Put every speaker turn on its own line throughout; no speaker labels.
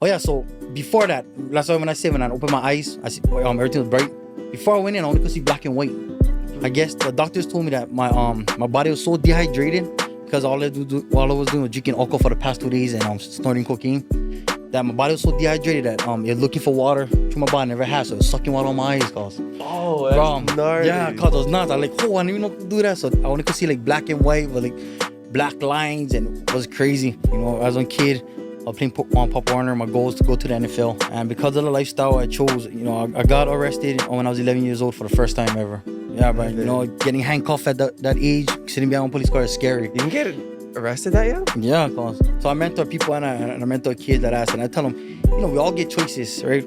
Oh yeah, so before that, last time when I opened my eyes, I see everything was bright. Before I went in, I only could see black and white. I guess the doctors told me that my body was so dehydrated because all I was doing was drinking alcohol for the past 2 days and snorting cocaine. That my body was so dehydrated that it was looking for water through my body, never had, so it was sucking water on my eyes, cause.
Oh, that's gnarly.
Yeah, cause it was nuts. I was like, oh, I didn't even know to do that. So I only could see like black and white with like black lines, and it was crazy. You know, as a kid, I was playing Pop Warner. My goal was to go to the NFL, and because of the lifestyle I chose, you know, I got arrested when I was 11 years old for the first time ever. Yeah, but you know, getting handcuffed at that age, sitting behind a police car is scary.
You can get arrested that young?
Yeah, cause so I mentor people and I mentor kids that ask, and I tell them, you know, we all get choices, right?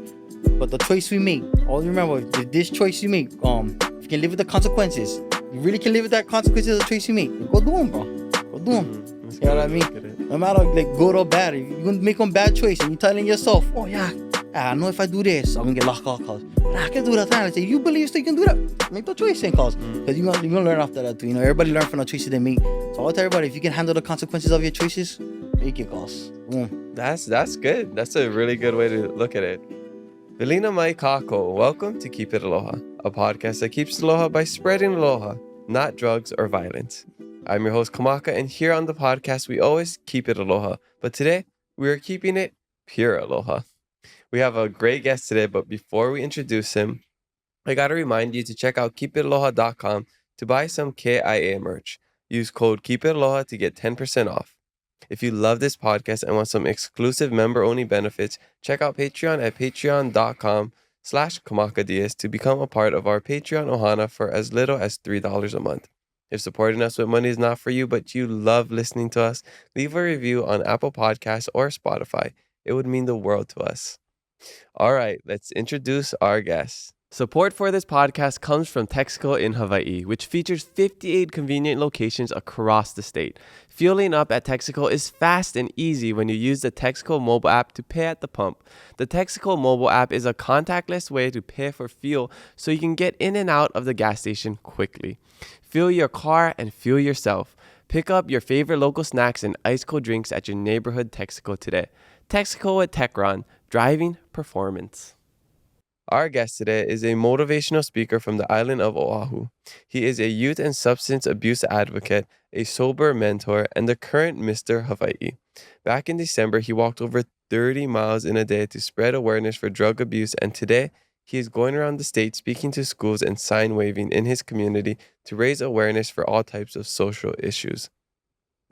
But the choice we make, always remember, if this choice you make, if you can live with the consequences, you really can live with that consequences of the choice you make. Go do them, bro. Go do them. You know what I mean? No matter like good or bad, if you're gonna make one bad choice and you're telling yourself, oh yeah, I know if I do this, I'm gonna get locked up, cause I can do that. I say, you believe you can do that? Make the choice, then, cause you're gonna learn after that too. You know, everybody learn from the choices they make. So I'll tell everybody, if you can handle the consequences of your choices, make it, cause boom.
That's good. That's a really good way to look at it. Velina Mai Kako, welcome to Keep It Aloha, a podcast that keeps aloha by spreading aloha, not drugs or violence. I'm your host Kamaka, and here on the podcast we always keep it aloha, but today we are keeping it pure aloha. We have a great guest today, but before we introduce him, I gotta remind you to check out keepitaloha.com to buy some KIA merch. Use code KEEPITALOHA to get 10% off. If you love this podcast and want some exclusive member-only benefits, check out Patreon at patreon.com/kamakadias to become a part of our Patreon ohana for as little as $3 a month. If supporting us with money is not for you, but you love listening to us, leave a review on Apple Podcasts or Spotify. It would mean the world to us. All right, let's introduce our guest. Support for this podcast comes from Texaco in Hawai'i, which features 58 convenient locations across the state. Fueling up at Texaco is fast and easy when you use the Texaco mobile app to pay at the pump. The Texaco mobile app is a contactless way to pay for fuel so you can get in and out of the gas station quickly. Fuel your car and fuel yourself. Pick up your favorite local snacks and ice cold drinks at your neighborhood Texaco today. Texaco at Techron, driving performance. Our guest today is a motivational speaker from the island of Oahu. He is a youth and substance abuse advocate, a sober mentor, and the current Mr. Hawai'i. Back in December, he walked over 30 miles in a day to spread awareness for drug abuse, and today, he is going around the state speaking to schools and sign waving in his community to raise awareness for all types of social issues.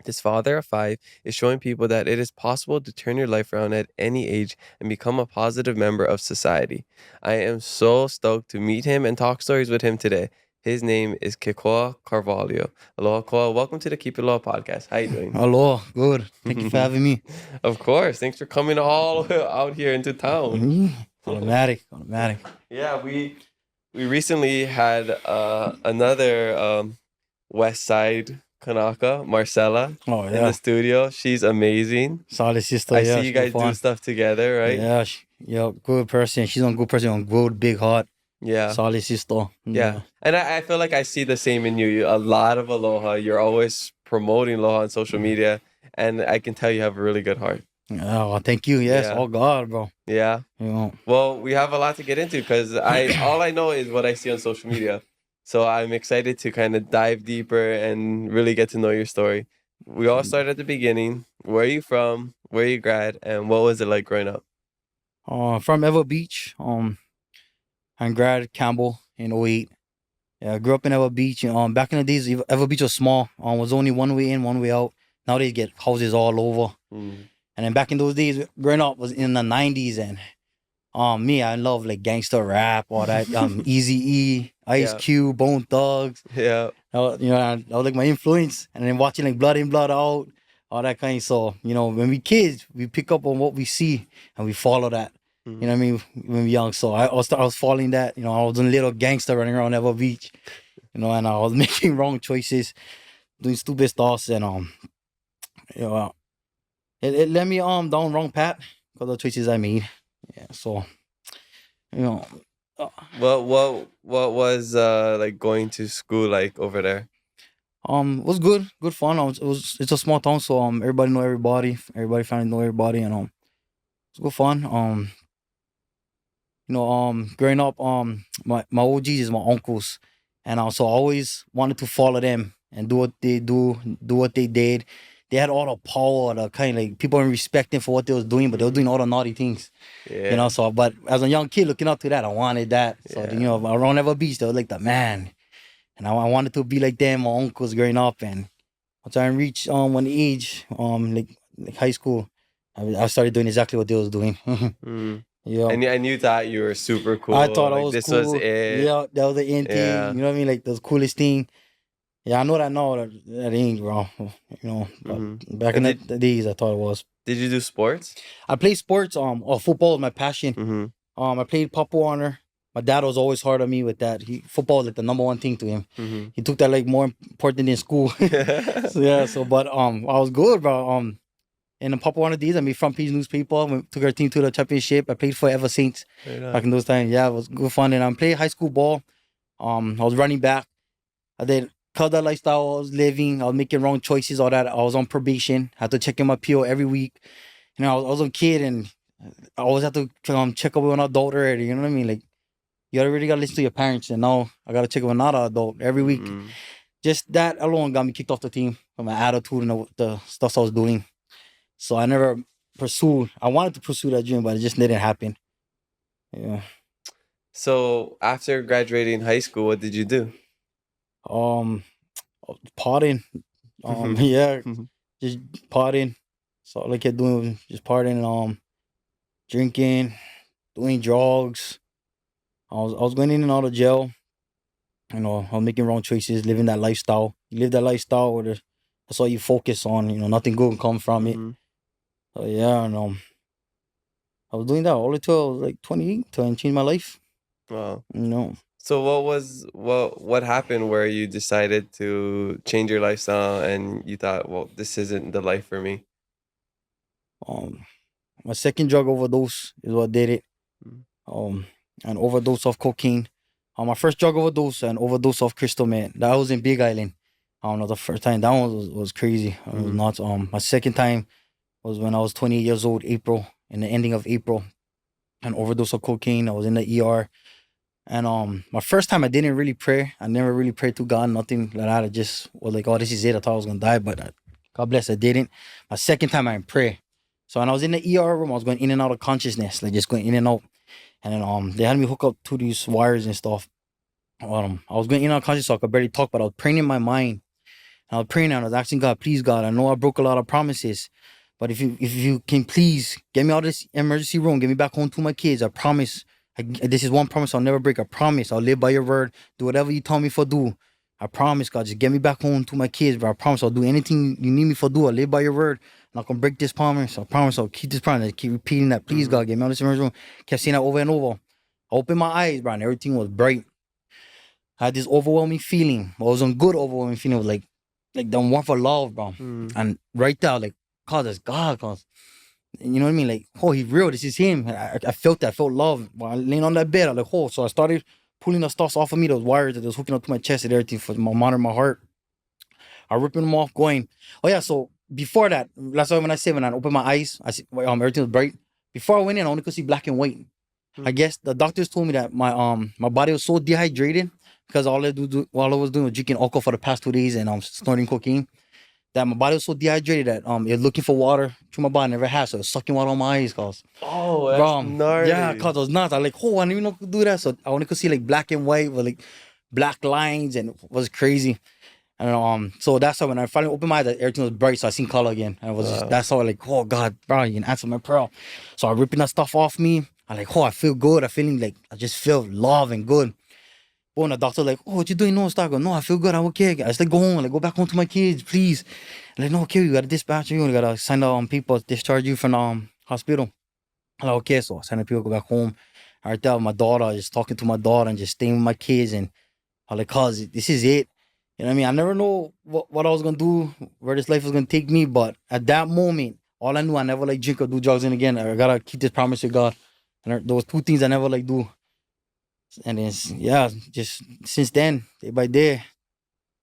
This father of 5 is showing people that it is possible to turn your life around at any age and become a positive member of society. I am so stoked to meet him and talk stories with him today. His name is Kekoa Carvalho. Aloha, Koa. Welcome to the Keep It Aloha podcast. How you doing?
Aloha, good. Thank you for having me.
Of course. Thanks for coming all out here into town.
Automatic.
Yeah, we recently had another West Side Kanaka, Marcella, in the studio. She's amazing.
Solid sister.
I see you guys do stuff together, right?
Yeah, good person. She's a good person, on good, big heart.
Yeah.
Solid sister.
Yeah. And I feel like I see the same in you. A lot of aloha. You're always promoting aloha on social media, and I can tell you have a really good heart.
Oh, thank you. Yes.
Yeah.
Oh God, bro.
Yeah.
You know.
Well, we have a lot to get into because all I know is what I see on social media. So I'm excited to kind of dive deeper and really get to know your story. We all start at the beginning. Where are you from? Where you grad? And what was it like growing up?
From Ever Beach. I grad Campbell in 08. Yeah, I grew up in Ever Beach. Back in the days, Ever Beach was small. Was only one way in, one way out. Now they get houses all over. And then back in those days, growing up was in the 90s, and me, I love like gangster rap, all that. Eazy-E, Ice Cube, Bone Thugs.
Yeah.
You know, that was like my influence. And then watching like Blood In, Blood Out, all that kind of. So, you know, when we kids, we pick up on what we see and we follow that. You know what I mean? When we young. So I was following that. You know, I was a little gangster running around Ever Beach. You know, and I was making wrong choices, doing stupid stuff, and you know, it led me down wrong path because of the choices I made. Yeah. So, you know.
What was like going to school like over there?
It was good fun. It's a small town, so everybody know everybody. Everybody finally know everybody, and It's good fun. Growing up, my OGs is my uncles, and so I always wanted to follow them and do what they do what they did. They had all the power, the kind of like people didn't respect them for what they was doing, but they were doing all the naughty things.
Yeah.
So but as a young kid looking up to that, I wanted that. So
Yeah.
around Ever Beach, they was like the man, and I wanted to be like them, my uncles growing up, and once I reached one age, like high school, I started doing exactly what they was doing.
Mm.
Yeah.
And you thought you were super
I
cool.
thought I
Like
was
this was
cool.
it.
Yeah, that was the end thing.
Yeah.
You know what I mean? Like the coolest thing. Yeah, I know that now that ain't, bro. But
Mm-hmm.
back in the days, I thought it was.
Did you do sports?
I played sports. Football was my passion.
Mm-hmm.
I played Pop Warner. My dad was always hard on me with that. Football was like the number one thing to him.
Mm-hmm.
He took that like more important than school. But I was good, bro. In the Pop Warner days, I made front page newspaper. We took our team to the championship. I played for Ever Saints
Right
back
on.
in those times. Yeah, it was good fun. And I played high school ball. I was running back. I did cut that lifestyle I was living. I was making wrong choices, all that. I was on probation. I had to check in my PO every week. I was a kid, and I always had to check up with an adult already. You know what I mean? Like, you already got to listen to your parents, and now I got to check up with another adult every week.
Mm-hmm.
Just that alone got me kicked off the team for my attitude and the stuff I was doing. So I never pursued. I wanted to pursue that dream, but it just didn't happen. Yeah.
So after graduating high school, what did you do?
Partying.
Mhm.
Yeah,
Mhm.
just partying. So all I kept doing was just partying, drinking, doing drugs. I was going in and out of jail. I was making wrong choices, living that lifestyle. You live that lifestyle where that's all you focus on. Nothing good can come from it.
Mhm.
So yeah, I was doing that all until I was like 28 till I changed my life.
Wow.
You know,
So what happened where you decided to change your lifestyle and you thought, well, this isn't the life for me?
um, my second drug overdose is what did it.
Mm.
An overdose of cocaine. My first drug overdose, an overdose of crystal meth. That was in Big Island. I don't know, the first time that one was crazy. It was
Mhm.
nuts. My second time was when I was 28 years old, April, in the ending of April. An overdose of cocaine. I was in the ER. And my first time I didn't really pray. I never really prayed to God, nothing like that. I just was like, oh, this is it. I thought I was gonna die, but God bless, I didn't. My second time I didn't pray. So when I was in the ER room, I was going in and out of consciousness, like just going in and out. And then they had me hook up to these wires and stuff. I was going in and out of consciousness, so I could barely talk, but I was praying in my mind. And I was praying and I was asking God, please God, I know I broke a lot of promises. But if you can please get me out of this emergency room, get me back home to my kids, I promise. This is one promise I'll never break. I promise I'll live by your word. Do whatever you tell me for do. I promise, God, just get me back home to my kids, bro. I promise I'll do anything you need me for do. I'll live by your word. I'm not gonna break this promise. I promise I'll keep this promise. I keep repeating that. Please,
Mhm.
God, get me out of this emergency room. Kept saying that over and over. I opened my eyes, bro, and everything was bright. I had this overwhelming feeling. It was a good overwhelming feeling. It was like the warmth of love, bro.
Mm.
And right there, like, God, that's God, cause you know what I mean? Like, oh, he's real. This is him. I felt that. I felt love. While I laying on that bed, I was like, oh. So I started pulling the stuff off of me, those wires that was hooking up to my chest and everything for my monitor, my heart. I ripping them off, going, oh yeah. So before that, last time when I said when I opened my eyes, I see everything was bright. Before I went in, I only could see black and white. I
Mm.
guess the doctors told me that my body was so dehydrated because all I was doing was drinking alcohol for the past 2 days and snorting cocaine. That my body was so dehydrated that it was looking for water through my body, never had, so it was sucking water on my eyes, cause
Oh, that's
bro, yeah,
gnarly.
cause I was nuts. I was like, oh, I didn't even know I could do that. So I only could see like black and white with like black lines, and it was crazy. And so that's how when I finally opened my eyes, everything was bright, so I seen color again. And it was just
Wow.
that's how I like, oh God, bro, you can answer my prayer. So I ripping that stuff off me. I like, oh, I feel good. I feeling like I just feel love and good. But when the doctor like, oh, what you doing? No, start. I go, no, I feel good. I'm okay. I just like go home, like go back home to my kids, please. And like, no, okay, you gotta dispatch you. You gotta send people discharge you from the hospital. I'm like, okay, so I send the people go back home. I right there with my daughter, just talking to my daughter and just staying with my kids. And I'm like, cuz this is it. You know what I mean? I never know what I was gonna do, where this life was gonna take me. But at that moment, all I knew, I never like drink or do drugs. And again, I gotta keep this promise with God. And there was two things I never like do. And then yeah, just since then, day by day,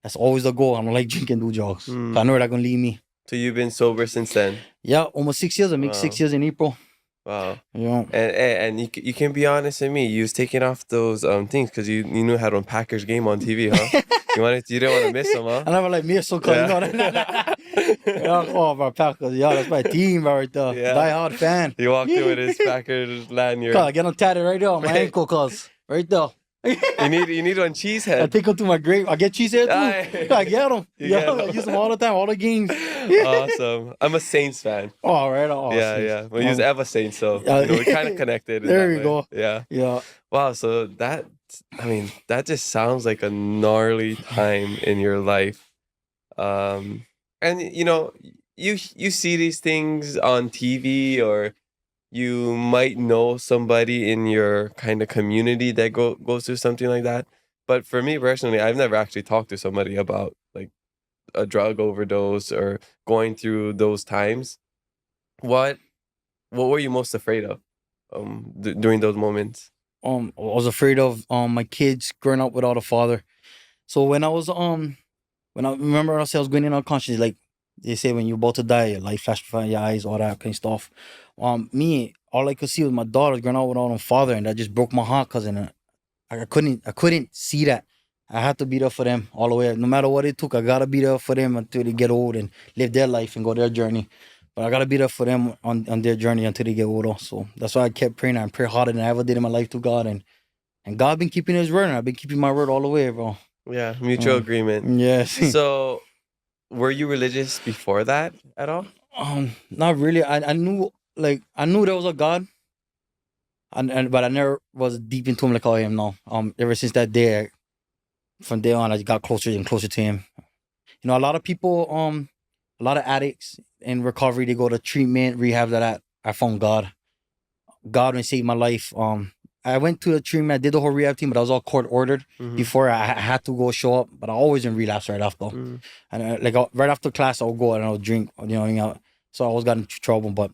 that's always the goal. I don't like drinking, do drugs.
Mm.
I know where that gonna lead me.
So you've been sober since then?
Yeah, almost 6 years. I make 6
Wow.
years in April.
Wow.
You know.
And you can be honest with me. You was taking off those things because you knew how to Packers game on TV, huh? You didn't want to miss them, huh?
I never like me so close. You know that. Yeah, oh, bro, Packers. Yeah, that's my team right there.
Yeah.
Die hard fan.
He walked in with his Packers lanyard.
God, I get them tatted right there on my ankle, cuz. Right there.
You need one cheesehead.
I take them to my grave. I get cheese here too.
Aye.
I get them.
You
Yeah,
get 'em.
I use them all the time, all the games.
Awesome. I'm a Saints fan.
All right. Oh,
Yeah,
sweet.
yeah. We use Eva Saints, so we're kind of connected. In
There
that
you
way.
go.
Yeah.
Yeah.
Wow. So that just sounds like a gnarly time in your life. And you see these things on TV, or you might know somebody in your kind of community that goes through something like that. But for me personally, I've never actually talked to somebody about like a drug overdose or going through those times. What were you most afraid of during those moments?
I was afraid of my kids growing up without a father. So when I was when I remember I was going in unconscious, like they say when you're about to die, your life flashed before your eyes, all that kind of stuff. Me, all I could see was my daughter growing up without a father, and that just broke my heart, cause I couldn't see that. I had to be there for them all the way. No matter what it took, I gotta be there for them until they get old and live their life and go their journey. But I gotta be there for them on their journey until they get older. So that's why I kept praying and pray harder than I ever did in my life to God. And God been keeping his word, and I've been keeping my word all the way, bro.
Yeah, mutual agreement.
Yes.
So, were you religious before that at all?
Not really. I knew there was a God, but I never was deep into him like I am now. Ever since that day, from day on, I just got closer and closer to him. You know, a lot of people, a lot of addicts in recovery, they go to treatment, rehab. That I found God. God and saved my life. I went to the treatment. I did the whole rehab team, but I was all court ordered. Before I had to go show up, but I always in relapse right after. And right after class, I'll go and I'll drink. So I always got into trouble. But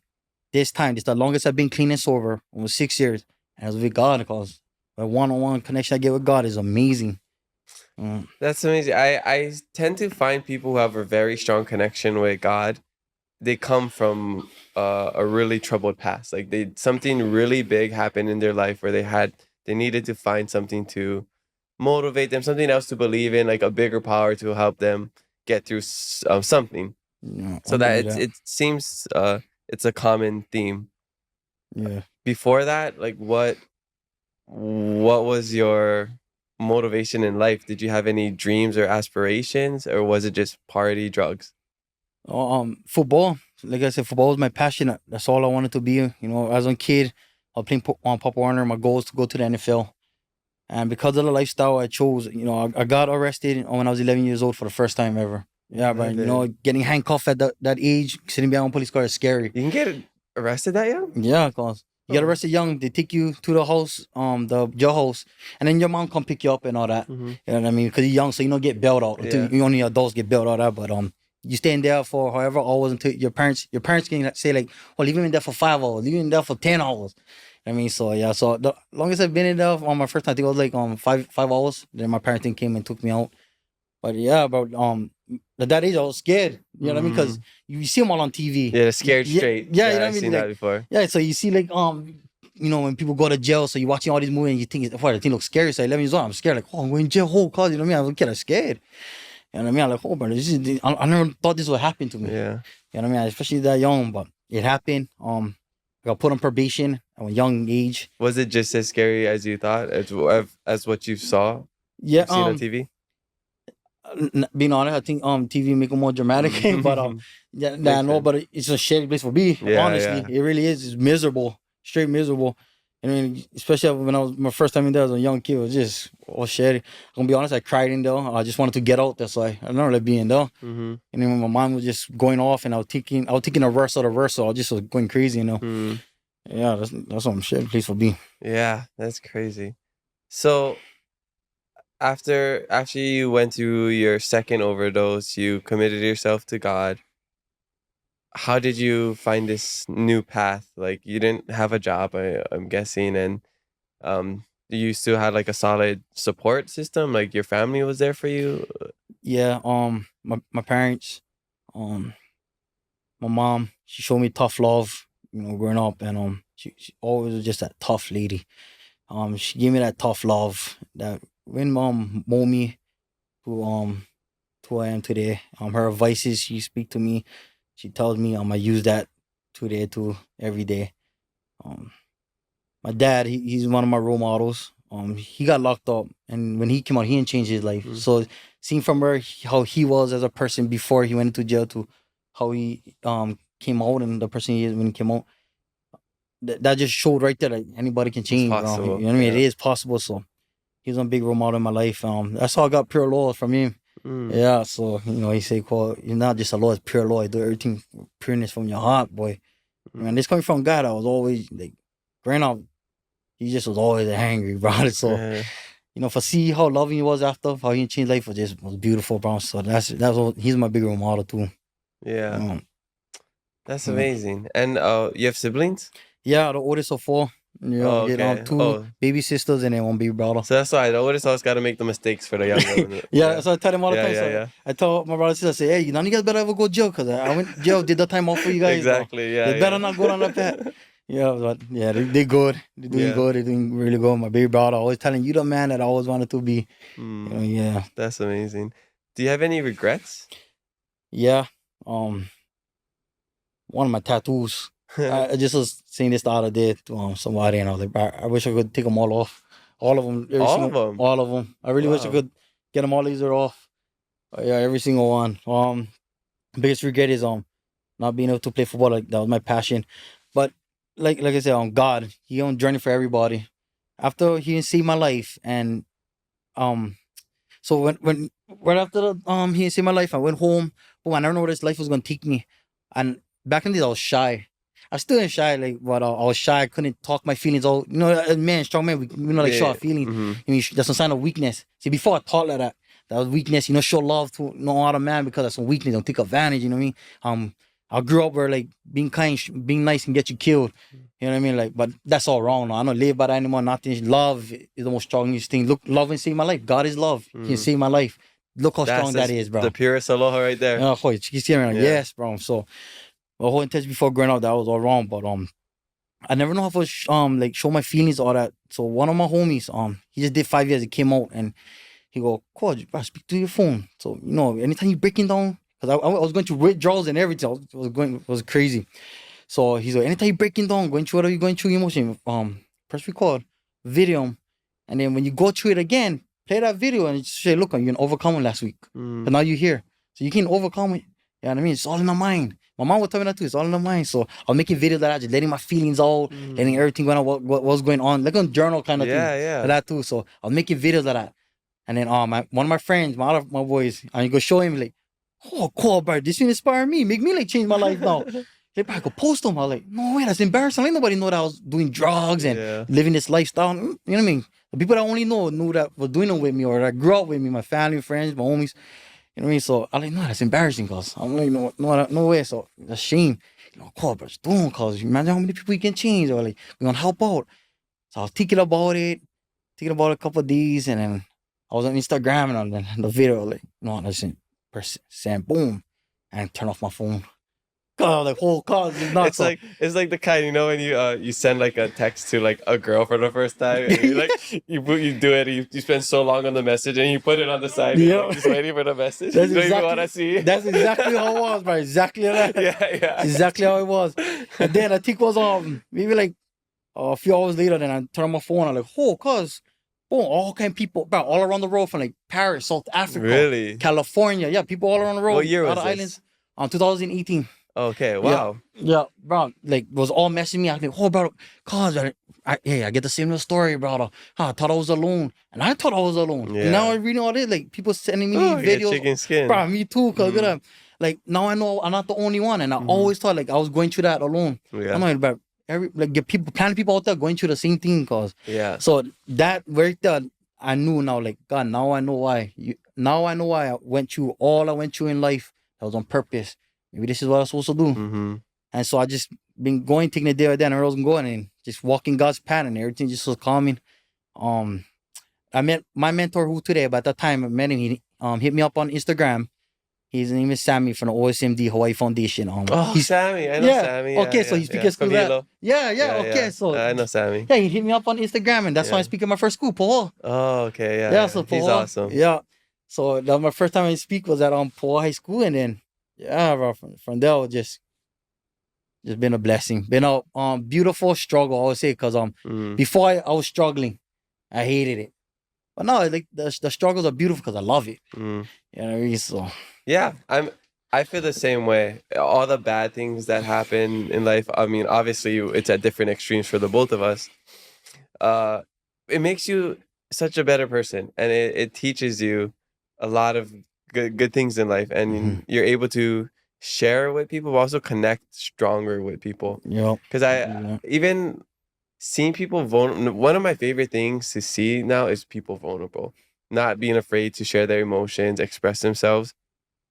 this time, this the longest I've been clean and sober. Almost 6 years, and it was with God, because the one-on-one connection I get with God is amazing.
That's amazing. I tend to find people who have a very strong connection with God. They come from a really troubled past. Like something really big happened in their life where they needed to find something to motivate them, something else to believe in, like a bigger power to help them get through something.
Yeah,
So that it seems it's a common theme.
Yeah.
Before that, like what was your motivation in life? Did you have any dreams or aspirations, or was it just party, drugs?
Football. Like I said, football was my passion. That's all I wanted to be. You know, as a kid, I was playing on Pop Warner. My goal was to go to the NFL. And because of the lifestyle I chose, I got arrested when I was 11 years old for the first time ever. Yeah, but getting handcuffed at that age, sitting behind a police car is scary.
You can get arrested that young?
Yeah, cause you get arrested young. They take you to the house, the jailhouse, and then your mom come pick you up and all that. You know what I mean? Because you're young, so you don't get bailed out. Until you only adults get bailed out. But you stay in there for however hours until your parents can say like, oh, leave him in there for 5 hours, leave him in there for 10 hours. I mean, so yeah. So the longest I've been in there on my first time, I think it was like 5 hours. Then my parents came and took me out. But yeah, bro. At that age, I was scared. You know what I mean? Because you see them all on TV.
Yeah, scared straight.
Yeah, you know what I
I've
mean?
seen that before.
Yeah, so you see like when people go to jail, so you're watching all these movies and you think the thing looks scary. So 11 years old, I'm scared. Like, oh, I'm going to jail, whole cause. You know what I mean? I was a kid, I'm scared. You know what I mean? I'm like, oh, bro, I never thought this would happen to me.
Yeah.
You know what I mean? Especially that young, but it happened. I got put on probation at a young age.
Was it just as scary as you thought, as what you saw?
Yeah.
Seen on TV?
Being honest, I think TV make it more dramatic. But I know, but it's a shitty place for me.
Yeah,
honestly, it really is. It's miserable, straight miserable. I mean, especially when I was my first time in there as a young kid, it was just all shitty. I'm gonna be honest, I cried in there. I just wanted to get out there, so I never like being there. And then when my mind was just going off, and I was taking a verse out of verse, so I just was going crazy, Yeah, that's what I'm shitty place for me.
Yeah, that's crazy. So after you went through your second overdose, you committed yourself to God. How did you find this new path? Like, you didn't have a job, I'm guessing, and you still had like a solid support system. Like your family was there for you.
Yeah. My parents, my mom, she showed me tough love, growing up, and She always was just that tough lady. She gave me that tough love that when mom mold me to who I am today. Her advices she speak to me. She tells me I use that today too every day. Um, my dad, he's one of my role models. He got locked up, and when he came out, he didn't change his life.
Mm.
So seeing from where how he was as a person before he went into jail to how he came out and the person he is when he came out, that just showed right there that anybody can
It's
change, bro.
possible.
You know what I mean?
Yeah.
It is possible. So he was a big role model in my life. That's how I got pure law from him.
Mm.
Yeah, so he say, "Quote, you're not just a law, it's pure law. You do everything pureness from your heart, boy." Man, this coming from God, I was always like, growing up, he just was always angry, bro. So
Yeah.
for see how loving he was after, how he changed life was beautiful, bro. So that's what he's my big role model too.
Yeah. That's
Yeah.
amazing. And you have siblings?
Yeah, the oldest of four.
Oh,
Get
okay.
two
Oh,
baby sisters and then one baby brother.
so that's why the oldest always got to make the mistakes for the younger one.
Yeah, so I tell them all the
Yeah,
time.
yeah,
So
yeah.
I tell my brother and sister, I say, hey, none of you guys better ever go to jail because I went to jail, did the time off for you guys. Bro.
Exactly. Yeah,
They better
yeah.
not go down that path. Yeah, but yeah, they good. They're doing
Yeah.
good. They're doing really good. My baby brother always telling you the man that I always wanted to be.
Mm,
Yeah.
that's amazing. Do you have any regrets?
Yeah. One of my tattoos. I just was saying this the other day to somebody, and I was like, I wish I could take them all off. All of them.
All of them?
All of them. I really wish I
Wow.
could get them all laser off. Yeah, every single one. Biggest regret is not being able to play football. Like that was my passion. But like I said, God, He on journey for everybody. After He saved my life, and so when right after He saved my life, I went home. But I never know where this life was gonna take me. And back in the days, I was shy. I still am shy, like, but I was shy. I couldn't talk my feelings out. Man, strong man, we show our feelings.
Mhm.
I mean, that's a sign of weakness. See, before I thought like that, that was weakness. Show love to no other man because that's some weakness. Don't take advantage. You know what I mean? I grew up where like being kind, being nice can get you killed. You know what I mean? Like, but that's all wrong. Now. I don't live by that anymore. Nothing. Love is the most strongest thing. Look, love and save my life. God is love. He can save my life. Look how strong that is, bro.
The purest aloha right there.
Yeah, you see me like, yes, bro. So my whole intention before growing up, that was all wrong. But I never know how to like show my feelings all that. So one of my homies, he just did 5 years. He came out and he go, "Coach, bro, speak to your phone." So anytime you breaking down, because I was going to withdrawals and everything, it was crazy. So he's like, anytime you breaking down, going through whatever you're going through emotion, press record, video 'em, and then when you go through it again, play that video and just say, "Look, you can overcome it last week, but now you're here, so you can overcome it." You know what I mean? It's all in the mind. My mom would tell me that too. It's all in the mind. So I was making videos like that, just letting my feelings out, letting everything going on, what was going on, like a journal kind of thing.
Yeah.
Like that too. So I was making videos like that. And then one of my friends, my boys, and you go show him like, "Oh, cool, bro. This will inspire me, make me like change my life now." Hey, bro, I could post them. I was like, "No way, that's embarrassing. Like nobody know that I was doing drugs and living this lifestyle." You know what I mean? The people that only knew that were doing it with me or that grew up with me, my family, friends, my homies. You know what I mean? So I like, no, that's embarrassing, cause I'm like, no way. So that's shame. Cool, bro, just doing, cause imagine how many people we can change or like we're gonna help out. So I was thinking about it a couple of days, and then I was on Instagram and on the video, like, no, listen, saying boom, and turn off my phone. God, like whole cause is not
It's like the kind, when you send like a text to like a girl for the first time and you like you do it, you spend so long on the message and you put it on the side, and, like, just waiting for the message.
That's
You don't even
exactly,
want to see.
that's exactly how it was, bro. Exactly that.
Yeah.
Exactly how it was. And then I think it was maybe like a few hours later, then I turned on my phone. I'm like, oh, cause boom, all kind of people, bro, all around the world from like Paris, South Africa,
Really?
California. Yeah, people all around the world.
What year was
other
this?
islands. 2018.
Okay, wow.
Yeah, bro. Like, was all messaging me. I think, oh, bro, cause I get the same story, bro. I thought I was alone, and I thought I was alone.
Yeah.
And now I'm reading all this, like people sending me
Oh,
these
you get
videos.
chicken skin.
Bro, me too. Cause look at that. Like now I know I'm not the only one, and I always thought like I was going through that alone.
Yeah.
I know, but get plenty of people out there going through the same thing, cause
Yeah.
so that right there, I knew now, like God, now I know why. Now I know why I went through all I went through in life. That was on purpose. Maybe this is what I was supposed to do.
Mm-hmm.
And so I just been going, taking it day by day, and I wasn't going, and just walking God's path, and everything just was calming. I met my mentor who today, but at that time I met him. He hit me up on Instagram, His name is Sammy from the OSMD Hawaii Foundation.
Oh,
He's
Sammy. I know
yeah.
Sammy.
Okay,
Yeah,
so
yeah,
he speak
yeah.
at school.
From Hilo.
Yeah. Okay, so
I know Sammy.
yeah, he hit me up on Instagram, and that's why I
Yeah.
speak at my first school, Paul.
Oh, okay. Yeah,
Yeah,
yeah.
so
He's
Paul.
awesome.
Yeah, so that was my first time I speak was at Paul High School, and then yeah, bro, from there it just been a blessing, been a beautiful struggle. I would say because before I was struggling, I hated it, but now like the struggles are beautiful because I love it. You know what I mean? So
Yeah, I feel the same way. All the bad things that happen in life, I mean, obviously it's at different extremes for the both of us. It makes you such a better person, and it teaches you a lot of good things in life, and you're able to share with people, but also connect stronger with people.
yeah,
Because even seeing people vulnerable, one of my favorite things to see now is people vulnerable, not being afraid to share their emotions, express themselves.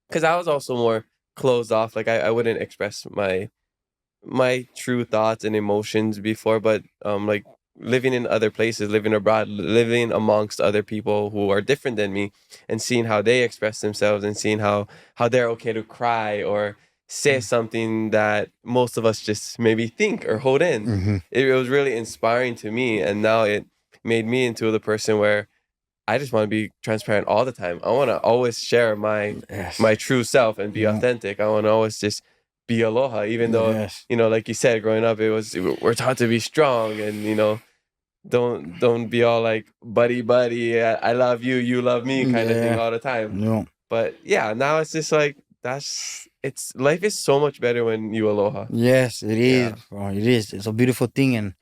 Because I was also more closed off, like I wouldn't express my true thoughts and emotions before, but like living in other places, living abroad, living amongst other people who are different than me, and seeing how they express themselves, and seeing how they're okay to cry or say something that most of us just maybe think or hold in. It was really inspiring to me, and now it made me into the person where I just want to be transparent all the time. I want to always share my true self and be authentic. I want to always just be aloha, even though like you said, growing up, we're taught to be strong, and don't be all like buddy, I love you, you love me kind of thing all the time.
No.
But yeah, now it's just like life is so much better when you aloha.
Yes, it is, bro. It is. It's a beautiful thing, and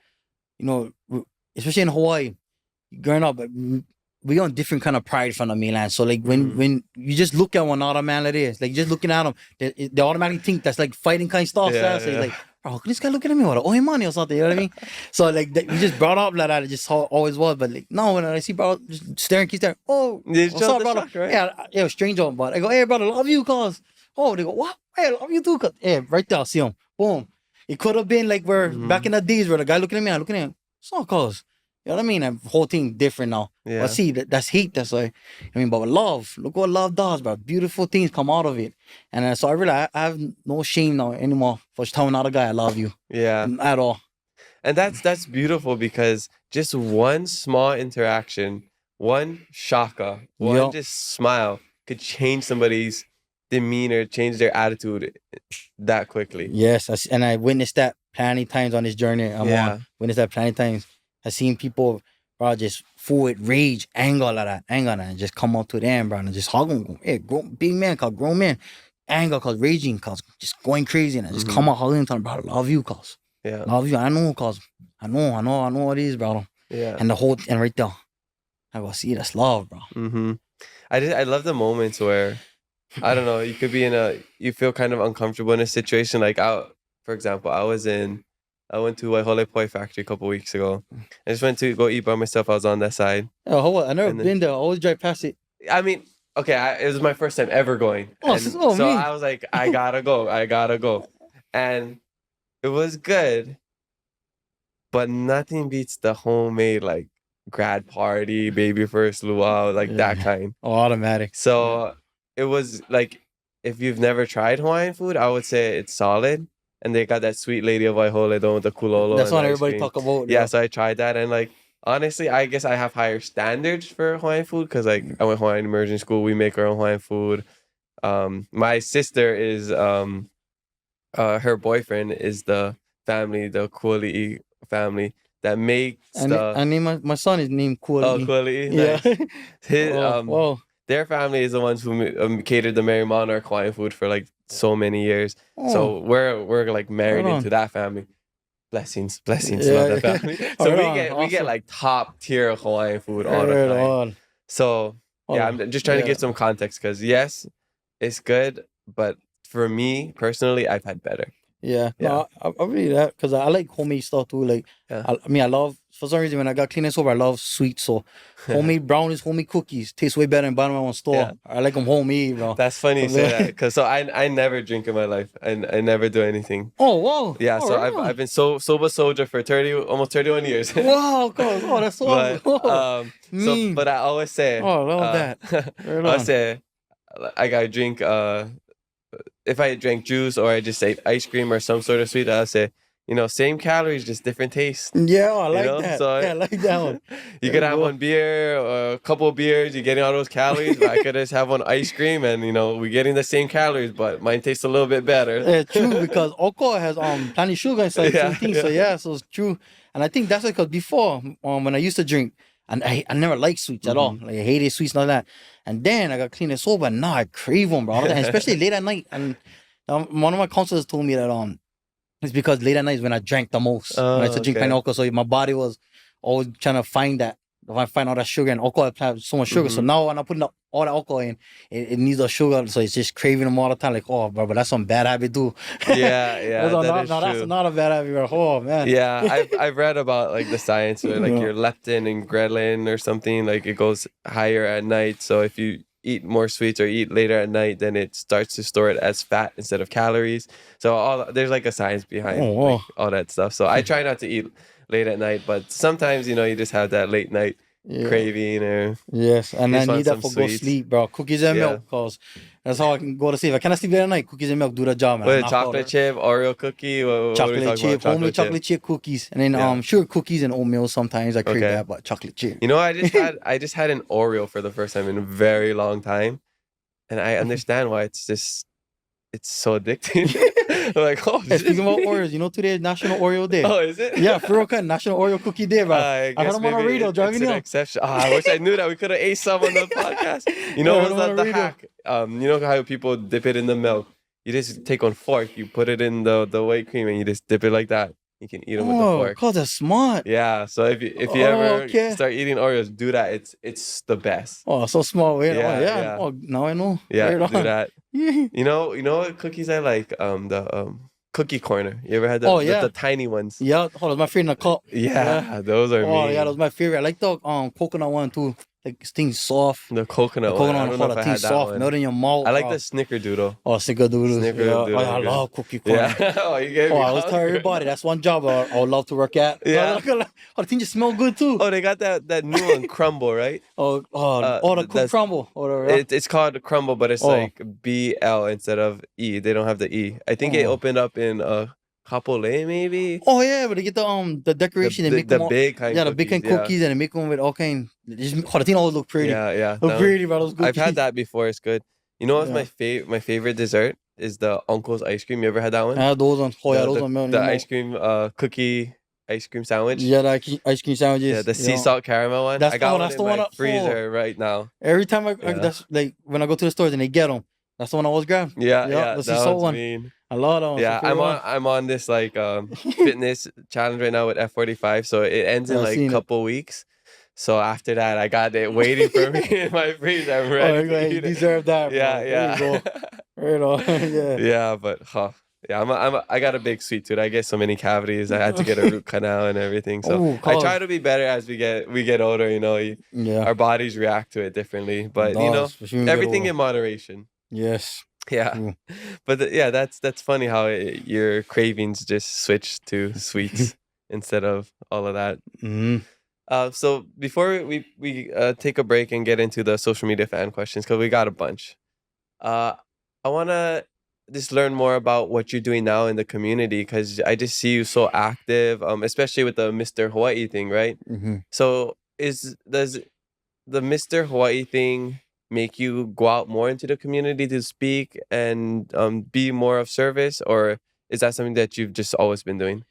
especially in Hawaii, growing up, we on different kind of pride from the mainland. So like when you just look at one other man like this, like just looking at them, they automatically think that's like fighting kind of stuff. So it's like, bro, this guy looking at me with oil money or something, you know what I mean? So like we just brought up like that, it just always was. But like no, when I see bro just staring, keep staring, oh, what's up, brother? Shock, right? Yeah, stranger, but I go, hey brother, love you, cause they go, what? Hey, love you too, cause right there, see him, boom. It could have been like where back in the days where the guy looking at me, I'm looking at him, it's not cause. You know what I mean? The whole thing different now. Yeah. But see, that's hate. That's like, but with love, look what love does, bro. Beautiful things come out of it. And so I have no shame now anymore for telling another guy I love you.
Yeah.
At all.
And that's beautiful because just one small interaction, one shaka, one just smile could change somebody's demeanor, change their attitude that quickly.
Yes, and I witnessed that plenty times on this journey I'm on. Witnessed that plenty times. I seen people, bro, just full with rage, anger, and just come up to them, bro, and just hug them. Hey, big man, cause grown man, anger, cause raging, cause just going crazy, and I just come up hugging them, bro, love you, cause love you. I know, cause I know what it is, bro.
Yeah.
And right there, I go, see, that's love, bro.
I love the moments where, I don't know, you could be you feel kind of uncomfortable in a situation. Like for example, I went to Waihole Poi Factory a couple weeks ago. I just went to go eat by myself. I was on that side.
Oh, I never been there. I always drive past it.
I mean, okay, it was my first time ever going. So me. I was like, I gotta go. And it was good, but nothing beats the homemade, like, grad party, baby first luau, like that kind.
Oh, automatic.
So it was like, if you've never tried Hawaiian food, I would say it's solid. And they got that sweet lady of Waihole with the kulolo.
That's what everybody talk about.
Yeah, so I tried that, and like honestly, I guess I have higher standards for Hawaiian food because like I went Hawaiian immersion school. We make our own Hawaiian food. My sister is her boyfriend is the Kuali'i family that makes
I named my son is named Kuali'i.
Oh, Kuali'i.
Yeah.
Nice. Their family is the ones who catered the Mary Monarch Hawaiian food for like so many years. So we're like married into that family. Blessings love that family. So we get like top tier Hawaiian food all the time. So I'm just trying to give some context because yes, it's good, but for me personally, I've had better.
Yeah. No, I really that because I like homemade stuff too. Like I love, for some reason when I got clean and sober, I love sweets. So homemade brownies, homemade cookies taste way better than buying them at one store. Yeah. I like them homemade, bro.
That's funny you say that because I never drink in my life and I never do anything.
Oh wow.
Yeah. So I've been sober soldier for almost 31 years.
Wow, cool. Oh, that's so awesome.
But I always say.
Oh, I love that.
I say, I gotta drink if I drank juice or I just ate ice cream or some sort of sweet, I'll say, same calories, just different taste.
Yeah, I
You
like
know,
that.
so
Yeah, I like that one.
you
There
could
you
have
go.
one beer or a couple of beers, you're getting all those calories. But I could just have one ice cream, and we're getting the same calories, but mine tastes a little bit better.
Yeah, true, because alcohol has plenty of sugar inside the same
Yeah,
thing. So
yeah.
yeah, so it's true. And I think that's because before when I used to drink, and I never liked sweets at all.
Hmm.
Like I hated sweets and all that. And then I got clean and sober, and now I crave them, bro. All the time, especially late at night. And one of my counselors told me that it's because late at night is when I drank the most. When I used
Oh,
to drink plenty
okay.
of alcohol, so my body was always trying to find that. If I find all that sugar, and alcohol has so much sugar, so
Hmm.
now when I put all the alcohol in, it needs the sugar, so it's just craving them all the time. Like, oh, bro, but that's some bad habit too.
Yeah,
That's
yeah,
all,
that
not,
is
no, that's
true.
not a bad habit, bro. Oh man.
Yeah, I've read about like the science where like
Yeah.
your leptin and ghrelin or something, like it goes higher at night. So if you eat more sweets or eat later at night, then it starts to store it as fat instead of calories. So there's like a science behind
Oh,
like
wow.
all that stuff. So I try not to eat late at night, but sometimes you just have that late night
Yeah.
craving or
Yes, and
you
I
just want
need that
some
for go
sweets.
sleep, bro. Cookies and
Yeah.
milk, cause that's how I can go to sleep. If I cannot sleep at night, cookies and milk do the job, man. I
What,
knock out
chocolate chip, Oreo cookie? What are we
chocolate
talking about?
chip, homemade
Chocolate chip.
chocolate chip cookies, and then
Yeah.
sugar cookies and oatmeal. Sometimes I crave
Okay.
that, but chocolate chip.
I just had an Oreo for the first time in a very long time. And I understand why it's so addicting. I'm like, oh,
Hey,
this is
speaking about
me.
Oreos, today is National Oreo Day.
Oh, is it?
Yeah, for real, kind National Oreo Cookie Day, bro.
I
I heard
guess
him on the
maybe
radio
it's
driving
an
you.
exception. I wish I knew that. We could have ate some on the podcast.
Yeah, I heard
What's
him on the
the
radio.
hack? You know how people dip it in the milk? You just take one fork, you put it in the white cream, and you just dip it like that. You can eat them with the
Oh,
fork.
cause that's smart.
Yeah. So if you
Oh,
ever
okay.
start eating Oreos, do that. It's the best.
Oh, so smart. Wait, oh
Yeah,
yeah.
yeah,
Oh, now I know.
yeah.
Right
Do
on.
that. You know what cookies I like? The cookie corner. You ever had
Oh
the
yeah.
tiny ones?
Yeah. Oh, that's my favorite in the cup. Yeah.
Yeah, those are
Oh yeah, that was
mean.
my favorite. I like the coconut one too. Like this thing's soft.
The
The
coconut one.
coconut
I
one,
don't know
hold
if
that
I
thing
had that
soft,
one.
melt in your mouth,
I like the
bro.
snickerdoodle.
Oh, snickerdoodles. Yeah. Oh,
Snickerdoodle
I
are good.
love cookie corner.
Yeah. Oh, you gave
Oh,
me
I was telling
hungry right
everybody
now.
that's one job I would love to work at.
Yeah.
Oh, the thing just smell good too.
Oh, they got that new one, crumble, right?
The cook
That's
crumble or whatever. Yeah.
it's called crumble, but it's
Oh,
like BL instead of E. They don't have the E. I think it
oh,
opened up in Kapolei, maybe.
oh yeah, but they get the
The
decoration. They
the,
make
the
them all.
big kind
Yeah, the big
cookies.
kind
Yeah.
cookies, and they make them with all kind. The thing always look pretty.
Yeah, yeah.
Look pretty, bro. Those
I've had
cookies.
that before. It's good. You know what's
Yeah.
my favorite dessert is the uncle's ice cream. You ever had that
I
one?
had those ones. Oh yeah,
The
those
the,
on melting
the
your
ice
mouth.
cream cookie ice cream sandwich.
Yeah, the ice cream
Yeah,
sandwiches.
the sea
Yeah.
salt caramel one. I got one
That's
in
the one.
my freezer right now.
Every time
Yeah.
that's like when I go to the stores and they get them. That's the one I always grab.
Yeah,
Yeah,
yeah,
the sea
that
salt
one's
one.
mean.
I love that one. It's my
Yeah,
favorite one.
I'm on this like fitness challenge right now with F45, so it ends in
I've
like a
seen it.
couple weeks. So after that, I got it waiting for me in my freezer. I'm ready to
You
eat it.
deserve that, bro.
Yeah,
There you go. Right on. Yeah.
yeah, but yeah, I got a big sweet tooth. I get so many cavities. I had to get a root canal and everything. So
Oh,
I try
cause
to be better as we get older.
yeah,
Our bodies react to it differently, but
does especially when you get
everything
older.
in moderation.
Yes.
Yeah,
True.
but yeah, that's funny how your cravings just switch to sweets instead of all of that.
Hmm.
So before we take a break and get into the social media fan questions, because we got a bunch. Uh, I wanna just learn more about what you're doing now in the community, because I just see you so active, especially with the Mr. Hawaii thing, right?
Hmm.
So does the Mr. Hawaii thing make you go out more into the community to speak and be more of service, or is that something that you've just always been doing?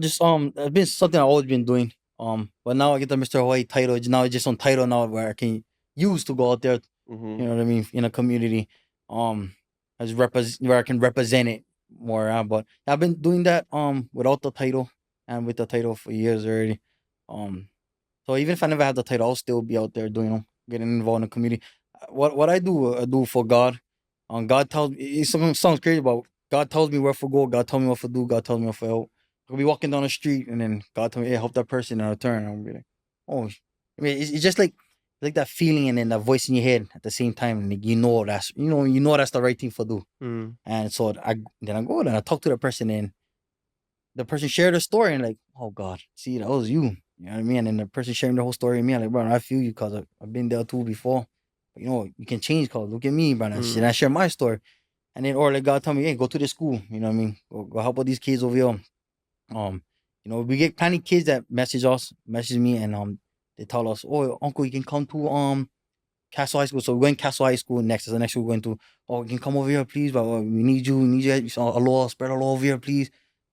Just it's been something I've always been doing. But now I get the Mr. Hawaii title. Now it's just on title now where I can use to go out there.
Mm-hmm.
You know what I mean, in a community. Um, as where I can represent it more. But I've been doing that without the title and with the title for years already. Um, so even if I never had the title, I'll still be out there doing getting involved in the community. What I do for God. God tells me it sounds crazy, but God tells me where to go. God tells me what to do. God tells me what to help. I could be walking down the street and then God told me, "Hey, help that person," and I return. And I'll be like, "Oh," I mean, it's just like that feeling and then that voice in your head at the same time. And you know that's the right thing to do.
Mm.
And so I go and I talk to the person and the person shared their story and like, "Oh God, see, that was you." You know what I mean? And then the person sharing the whole story with me, I'm like, "Bro, I feel you because I've been there too before." you know, you can change, cause look at me, bro. And I
Mm.
share my story. And then, or like God tell me, hey, go to the school. You know what I mean? Go help out these kids over here. You know, we get plenty kids that message me, and they tell us, oh, uncle, you can come to Castle High School. So we're going Castle High School next. That's the next school we're going to. Oh, you can come over here, please. But we need you. We need you. So, Aloha, spread Aloha over here, please.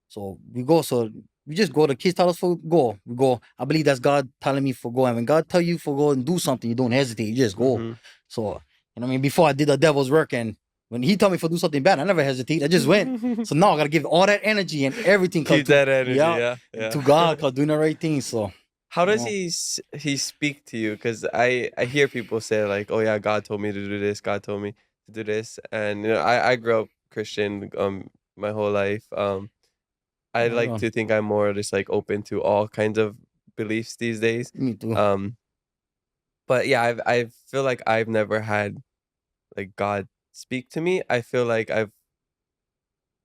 So we go. So we just go. The kids tell us for go. We go. I believe that's God telling me for go. And when God tell you for go and do something, you don't hesitate. You just go.
Mm-hmm.
So, you know what I mean? Before I did the devil's work, and when he told me for do something bad, I never hesitate. I just went. So now I got to give all that energy and everything.
Keep that energy.
Yeah.
Yeah.
To God, cause doing the right thing. So.
How does
know.
he speak to you? Because I hear people say like, oh yeah, God told me to do this. God told me to do this. And you know, I grew up Christian my whole life. I
Right
like
on.
to think I'm more just like open to all kinds of beliefs these days.
Me too.
But yeah, I feel like I've never had like God speak to me. I feel like I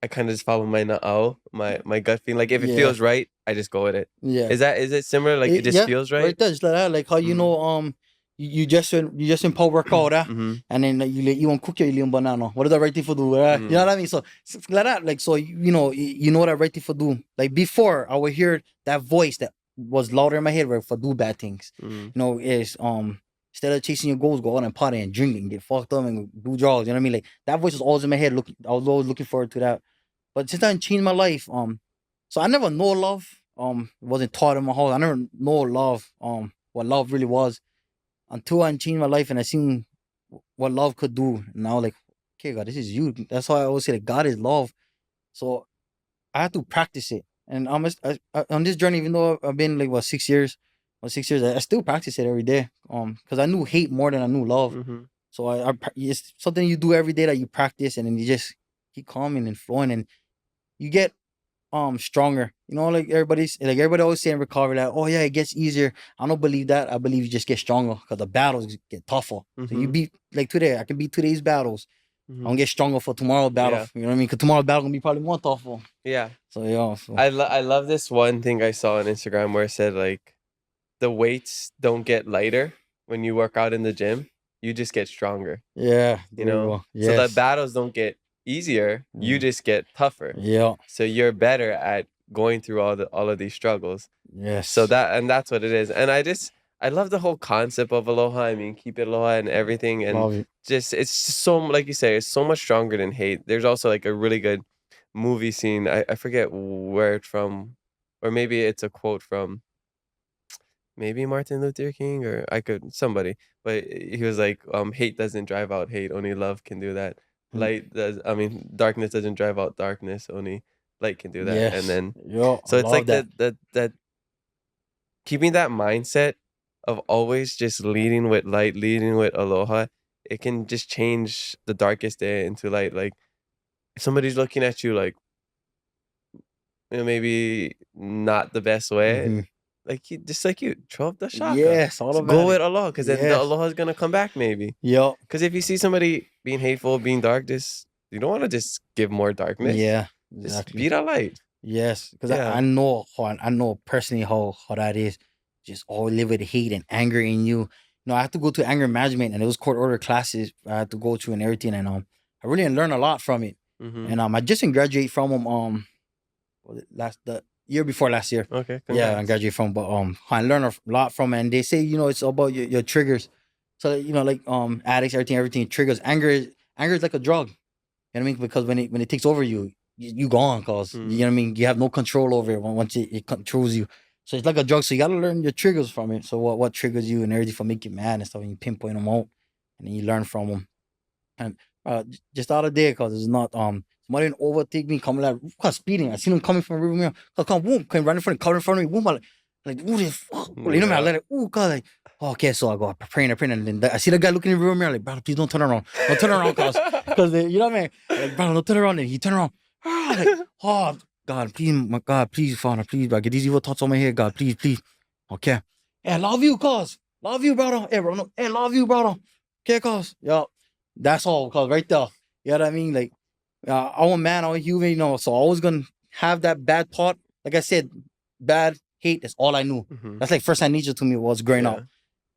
kind of just follow my na'au, my gut feeling. Like if it
Yeah.
feels right, I just go with it.
Yeah.
Is it similar? Like it just
Yeah,
feels
right
right?
there, just like that. Like how you
Mm.
know, you just in power workout,
Mm-hmm.
and then like, you want cook your banana. What is the right thing for do? You know what I mean? So like that, like so you know what that right thing for do. Like before, I would hear that voice that was louder in my head right, for do bad things.
Mm.
You know, is instead of chasing your goals, go out and party and drink and get fucked up and do drugs. You know what I mean? Like that voice was always in my head. I was always looking forward to that. But since I changed my life, so I never know love. It wasn't taught in my house. I never know love. What love really was until I changed my life and I seen what love could do. And now, like, okay, God, this is you. That's why I always say that God is love. So I had to practice it. And on this journey, even though I've been like 6 years, I still practice it every day. Because I knew hate more than I knew love.
Mm-hmm.
So it's something you do every day that you practice, and then you just keep calming and flowing, and you get stronger. You know, like everybody always saying recovery that, oh yeah, it gets easier. I don't believe that. I believe you just get stronger because the battles get tougher. So you
Mm-hmm.
beat like today. I can beat today's battles. I'm gonna get stronger for tomorrow's battle.
Yeah.
You know what I mean? Because tomorrow's battle gonna be probably more tougher.
Yeah.
So yeah. So.
I love this one thing I saw on Instagram where it said like the weights don't get lighter when you work out in the gym. You just get stronger.
Yeah.
You know?
Yes.
So the battles don't get easier. You just get tougher.
Yeah.
So you're better at going through all of these struggles.
Yes.
So that's what it is. And I love the whole concept of aloha. I mean, keep it aloha and everything. And
Love it.
just it's so, like you say, it's so much stronger than hate. There's also like a really good movie scene. I forget where it's from, or maybe it's a quote from maybe Martin Luther King, or somebody, but he was like, hate doesn't drive out hate, only love can do that. Darkness doesn't drive out darkness, only light can do that.
Yes.
And then
Yo,
so
I
it's
love
like
that.
that keeping that mindset of always just leading with light, leading with aloha, it can just change the darkest day into light. Like if somebody's looking at you like, you know, maybe not the best way, like you throw up the shaka.
Yes, all
So
about
go
it.
with aloha, because then the
Yes.
aloha is gonna come back maybe.
Yo.
Because if you see somebody being hateful, being dark, you don't want to just give more darkness.
Yeah.
Just
Exactly.
be that light.
Yes, because
Yeah.
I know personally how that is. Just always live with hate and anger in you. No, I had to go to anger management, and it was court order classes I had to go to and everything, and I really learned a lot from it.
Mm-hmm.
And I just didn't graduate from them the year before last year.
Okay.
Yeah, I
Congrats.
graduated from, but I learned a lot from it. And they say, you know, it's about your triggers. So you know, like addicts, everything triggers. Anger is like a drug. You know what I mean? Because when it takes over you, you gone, cause you know what I mean. You have no control over it once it controls you. So it's like a drug. So you gotta learn your triggers from it. So what triggers you and everything for make you mad and stuff, and you pinpoint them out, and then you learn from them. And just the other day, cause it's not somebody didn't overtake me coming like cause speeding. I seen him coming from a river mirror. Cause come boom, came right in front, covered in front of me. Boom, like ooh, this fuck. You know what I mean? I let it. Ooh, cause like. Oh, okay, so I go praying, and then I see the guy looking in the rear mirror, like, brother, please don't turn around. Don't turn around, cause you know what I mean? Like, brother, don't turn around. And he turned around. Like, oh, God, please, my God, please, Father, please, bro. Get these evil thoughts on my head, God, please, please. Okay. Hey, I love you, cuz. Love you, brother. Hey, bro, no. Hey, love you, brother. Okay, cuz. Yo, that's all, cuz, right there. You know what I mean? Like, I'm a man, I'm a human, you know, so I was gonna have that bad thought. Like I said, bad hate, that's all I knew.
Mm-hmm.
That's like first amnesia to me was growing up.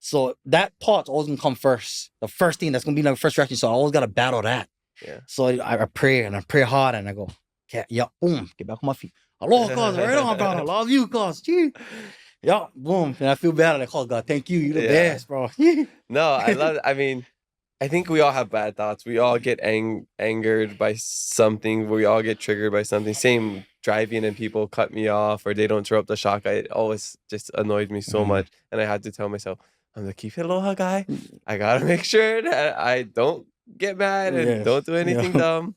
So that thought's always gonna come first. The first thing that's gonna be my first reaction. So I always gotta battle that.
Yeah.
So I pray and I pray hard and I go, yeah, boom, get back on my feet. Aloha, cause right on, brother. I love you, cause gee. Yeah, boom. And I feel bad. Like, oh God, thank you. You the best, bro.
No, I love it. I mean, I think we all have bad thoughts. We all get angered by something. We all get triggered by something. Same driving and people cut me off or they don't throw up the shock. It always just annoys me so much. And I had to tell myself, I'm the keep it aloha guy. I gotta make sure that I don't get mad and don't do anything dumb.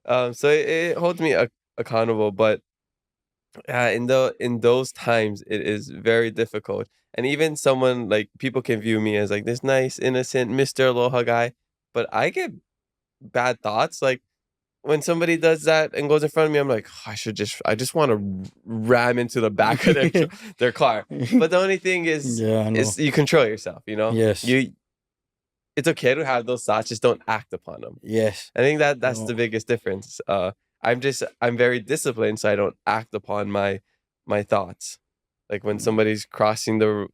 So it holds me accountable. But in those times, it is very difficult. And even someone like people can view me as like this nice, innocent Mr. Aloha guy, but I get bad thoughts. Like when somebody does that and goes in front of me, I'm like, oh, I just want to ram into the back of their car. But the only thing is you control yourself, you know?
Yes.
It's okay to have those thoughts, just don't act upon them.
Yes.
I think that's the biggest difference. I'm very disciplined, so I don't act upon my thoughts. Like when somebody's crossing the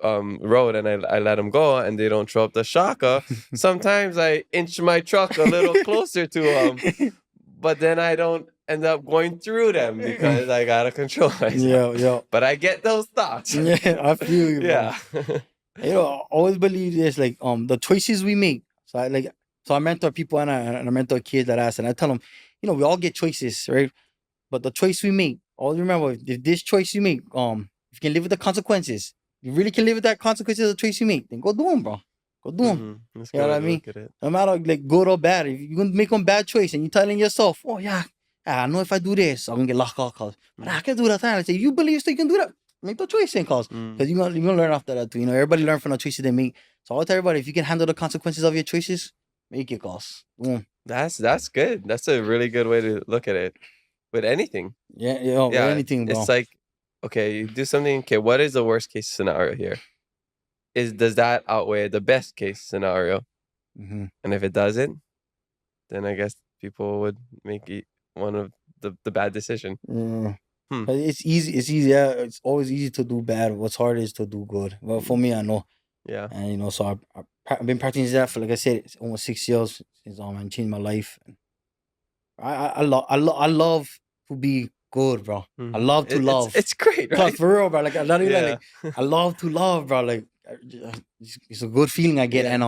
road and I let them go and they don't throw up the shaka, sometimes I inch my truck a little closer to them, but then I don't end up going through them because I gotta control myself.
Yeah.
But I get those thoughts.
Yeah, I feel you.
Yeah.
You know, I always believe this, like the choices we make. So I mentor people and I mentor kids that ask, and I tell them, you know, we all get choices, right? But the choice we make, always remember, if this choice you make, if you can live with the consequences, you really can live with that consequences of the choice you make, then go do them, bro. Go do them. You know what I mean? No matter like good or bad, if you're gonna make a bad choice and you're telling yourself, oh yeah, I know if I do this, I'm gonna get locked out, cause but I can do that time. I say, you believe so you can do that, make the choice then, cause you're gonna learn after that too. You know, everybody learn from the choices they make. So I'll tell everybody, if you can handle the consequences of your choices, make it, cause boom.
That's good. That's a really good way to look at it. With anything.
Yeah, with anything, bro.
It's like, okay, you do something. Okay, what is the worst case scenario here? Does that outweigh the best case scenario? And if it doesn't, then I guess people would make it one of the bad decision.
It's easy. It's easy. Yeah, it's always easy to do bad. What's hard is to do good. Well, for me, I know.
Yeah.
And you know, so I've been practicing that for, like I said, it's almost 6 years since I changed my life. I love to be good, bro. I love to love.
It's great, right?
Cause for real, bro. Like I love to love, bro. Like it's a good feeling I get, and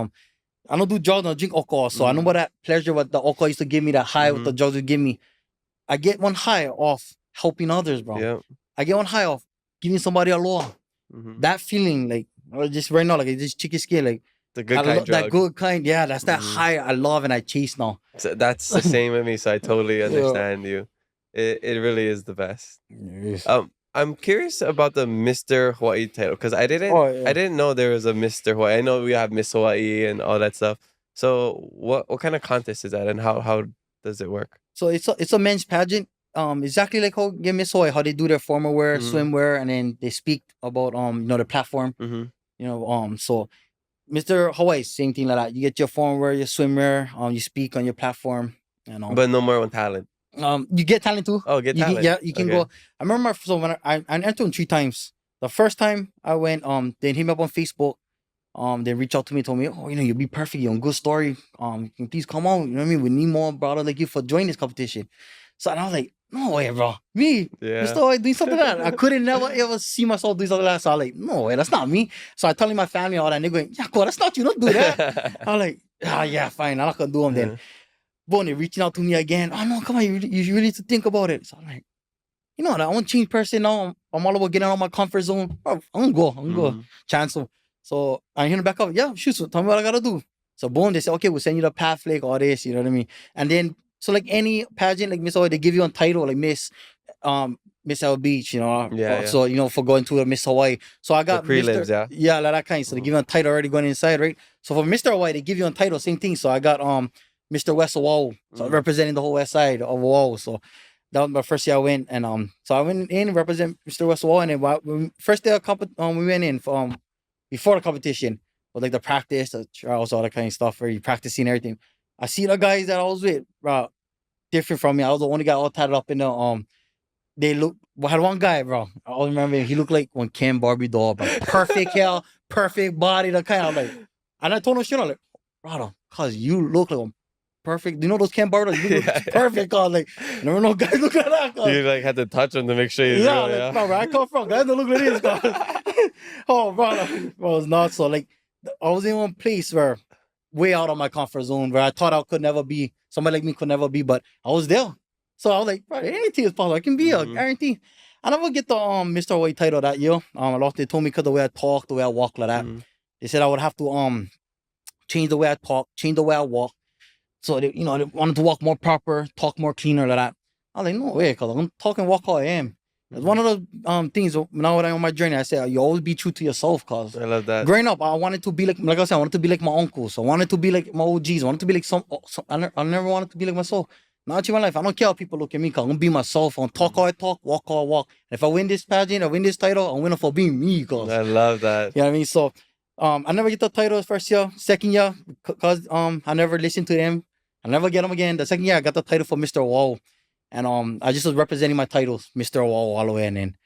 I don't do drugs, I don't drink alcohol, so I know what that pleasure, what the alcohol used to give me, that high, what the drugs would give me. I get one high off helping others, bro.
Yeah.
I get one high off giving somebody aloha. That feeling, like just right now, like it's just chicken skin, like
the good kind drug.
That good kind, yeah. That's that high I love and I chase now.
So that's the same with me, so I totally understand you. It really is the best.
Yes.
I'm curious about the Mr. Hawaii title because I didn't know there was a Mr. Hawaii. I know we have Miss Hawaii and all that stuff. So what kind of contest is that and how does it work?
So it's a men's pageant. Exactly like how Miss Hawaii, how they do their formal wear, swimwear, and then they speak about the platform. You know, so Mr. Hawaii, same thing like that. You get your formal wear, your swimwear, you speak on your platform, and
but no more on talent.
You get talent too.
Oh, get talent.
You can go. I remember when I entered 3 times. The first time I went, they hit me up on Facebook. They reached out to me, told me, oh, you know, you'll be perfect. You're a good story. Can you please come on. You know what I mean? We need more brother like you for joining this competition. So and I was like, no way, bro. Me, Mr. Hawaii doing something like that. I couldn't never ever see myself doing something like that. So I was like, no way, that's not me. So I telling my family all that, and they're going, yeah, cool, that's not you. Don't do that. I was like, yeah, fine. I'm not gonna do them then. But they're reaching out to me again. Oh no, come on, you really need to think about it. So I'm like, you know what? I want to change person now. I'm all about getting out of my comfort zone. Bro, I'm gonna go. Chance. So I hit them back up. Yeah, shoot. So tell me what I gotta do. So boom, they say, okay, we'll send you the path flick, all this, you know what I mean? And then so like any pageant, like Miss Hawaii, they give you a title like Miss L Beach, you know. So you know, for going to Miss Hawaii. So I got
the prelims,
like that kind. So they give you a title already going inside, right? So for Mr. Hawaii, they give you a title, same thing. So I got Mr. West Oahu, so representing the whole west side of Oahu. So that was my first year I went, and so I went in and represent Mr. West Oahu. And then first day of we went in for before the competition, with like the practice, the trials, all that kind of stuff, where you practicing everything. I see the guys that I was with, bro, different from me. I was the only guy all tatted up in the they look. We had one guy, bro. I always remember him. He looked like one Ken Barbie doll, bro. Perfect hair, perfect body. The kind of like, and I told him shit. I'm like, brother, cause you look like a perfect. You know those Ken Barbie dolls? You look
Yeah, yeah.
perfect. Cause like, never know guys look like that. Cause,
You like had to touch him to make sure he's
yeah,
real,
like,
yeah.
bro, where I come from, guys don't look like this. Cause, oh, bro, it's not so. Like, I was in one place where way out of my comfort zone where I thought I could never be. Somebody like me could never be, but I was there. So I was like, bro, anything is possible. I can be a
Mhm.
guarantee. I never get the Mr. Hawaii title that year. A lot they told me because the way I talk, the way I walk like that.
Mhm.
They said I would have to change the way I talk, change the way I walk. So they, they wanted to walk more proper, talk more cleaner like that. I was like, no way, cause I'm talking walk how I am. It's one of the things when I was on my journey. I said you always be true to yourself, cause
I love that.
growing up, I wanted to be like I said, I wanted to be like my uncles. I wanted to be like my OGs. I wanted to be like I never wanted to be like myself. Now in my life, I don't care how people look at me. Cause I'm gonna be myself. I'm gonna talk how I talk, walk how I walk. And if I win this pageant, I win this title, I'm winning for being me. Cause
I love that.
you know what I mean. So, I never get the title first year, second year, cause I never listened to them. I never get them again. The second year, I got the title for Mr. Wow, and I just was representing my titles, Mr. Wow, all the way, and then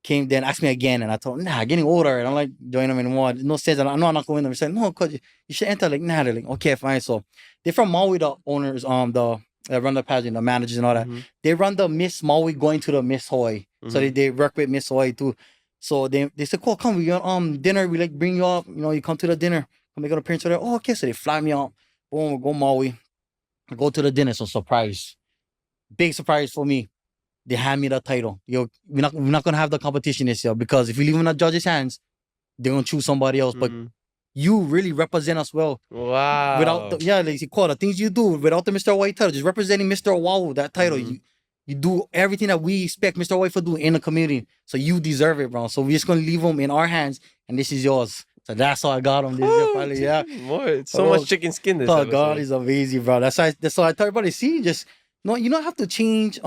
came then asked me again, and I told him, nah, getting older, and I'm like joining them anymore. No sense. I know I'm not going to win them. They said, no, cause you should enter. Like, nah, they're like, okay, fine. So they're from Maui, the owners, the run the pageant, the managers and all that.
Mhm.
They run the Miss Maui going to the Miss Hawaii. So they work with Miss Hawaii too. So they said, cool, come, we got dinner, we like bring you up, you come to the dinner, come make an appearance there. Oh, okay. So they fly me out. Boom, we go Maui. I go to the dinner. So surprise. Big surprise for me. They hand me the title. We're not gonna have the competition this year because if we leave it in the judges' hands, they're gonna choose somebody else. But
Mhm.
you really represent us well.
Wow.
Without like you call the things you do without the Mr. White title, just representing Mr. Wow, that title.
Mhm.
You do everything that we expect Mr. White to do in the community. So you deserve it, bro. So we're just gonna leave them in our hands, and this is yours. So that's how I got him this year. Finally, yeah.
More. It's so
Bro,
much chicken skin this
oh God,
episode.
is amazing, bro. That's why I tell everybody, see, just no, you don't have to change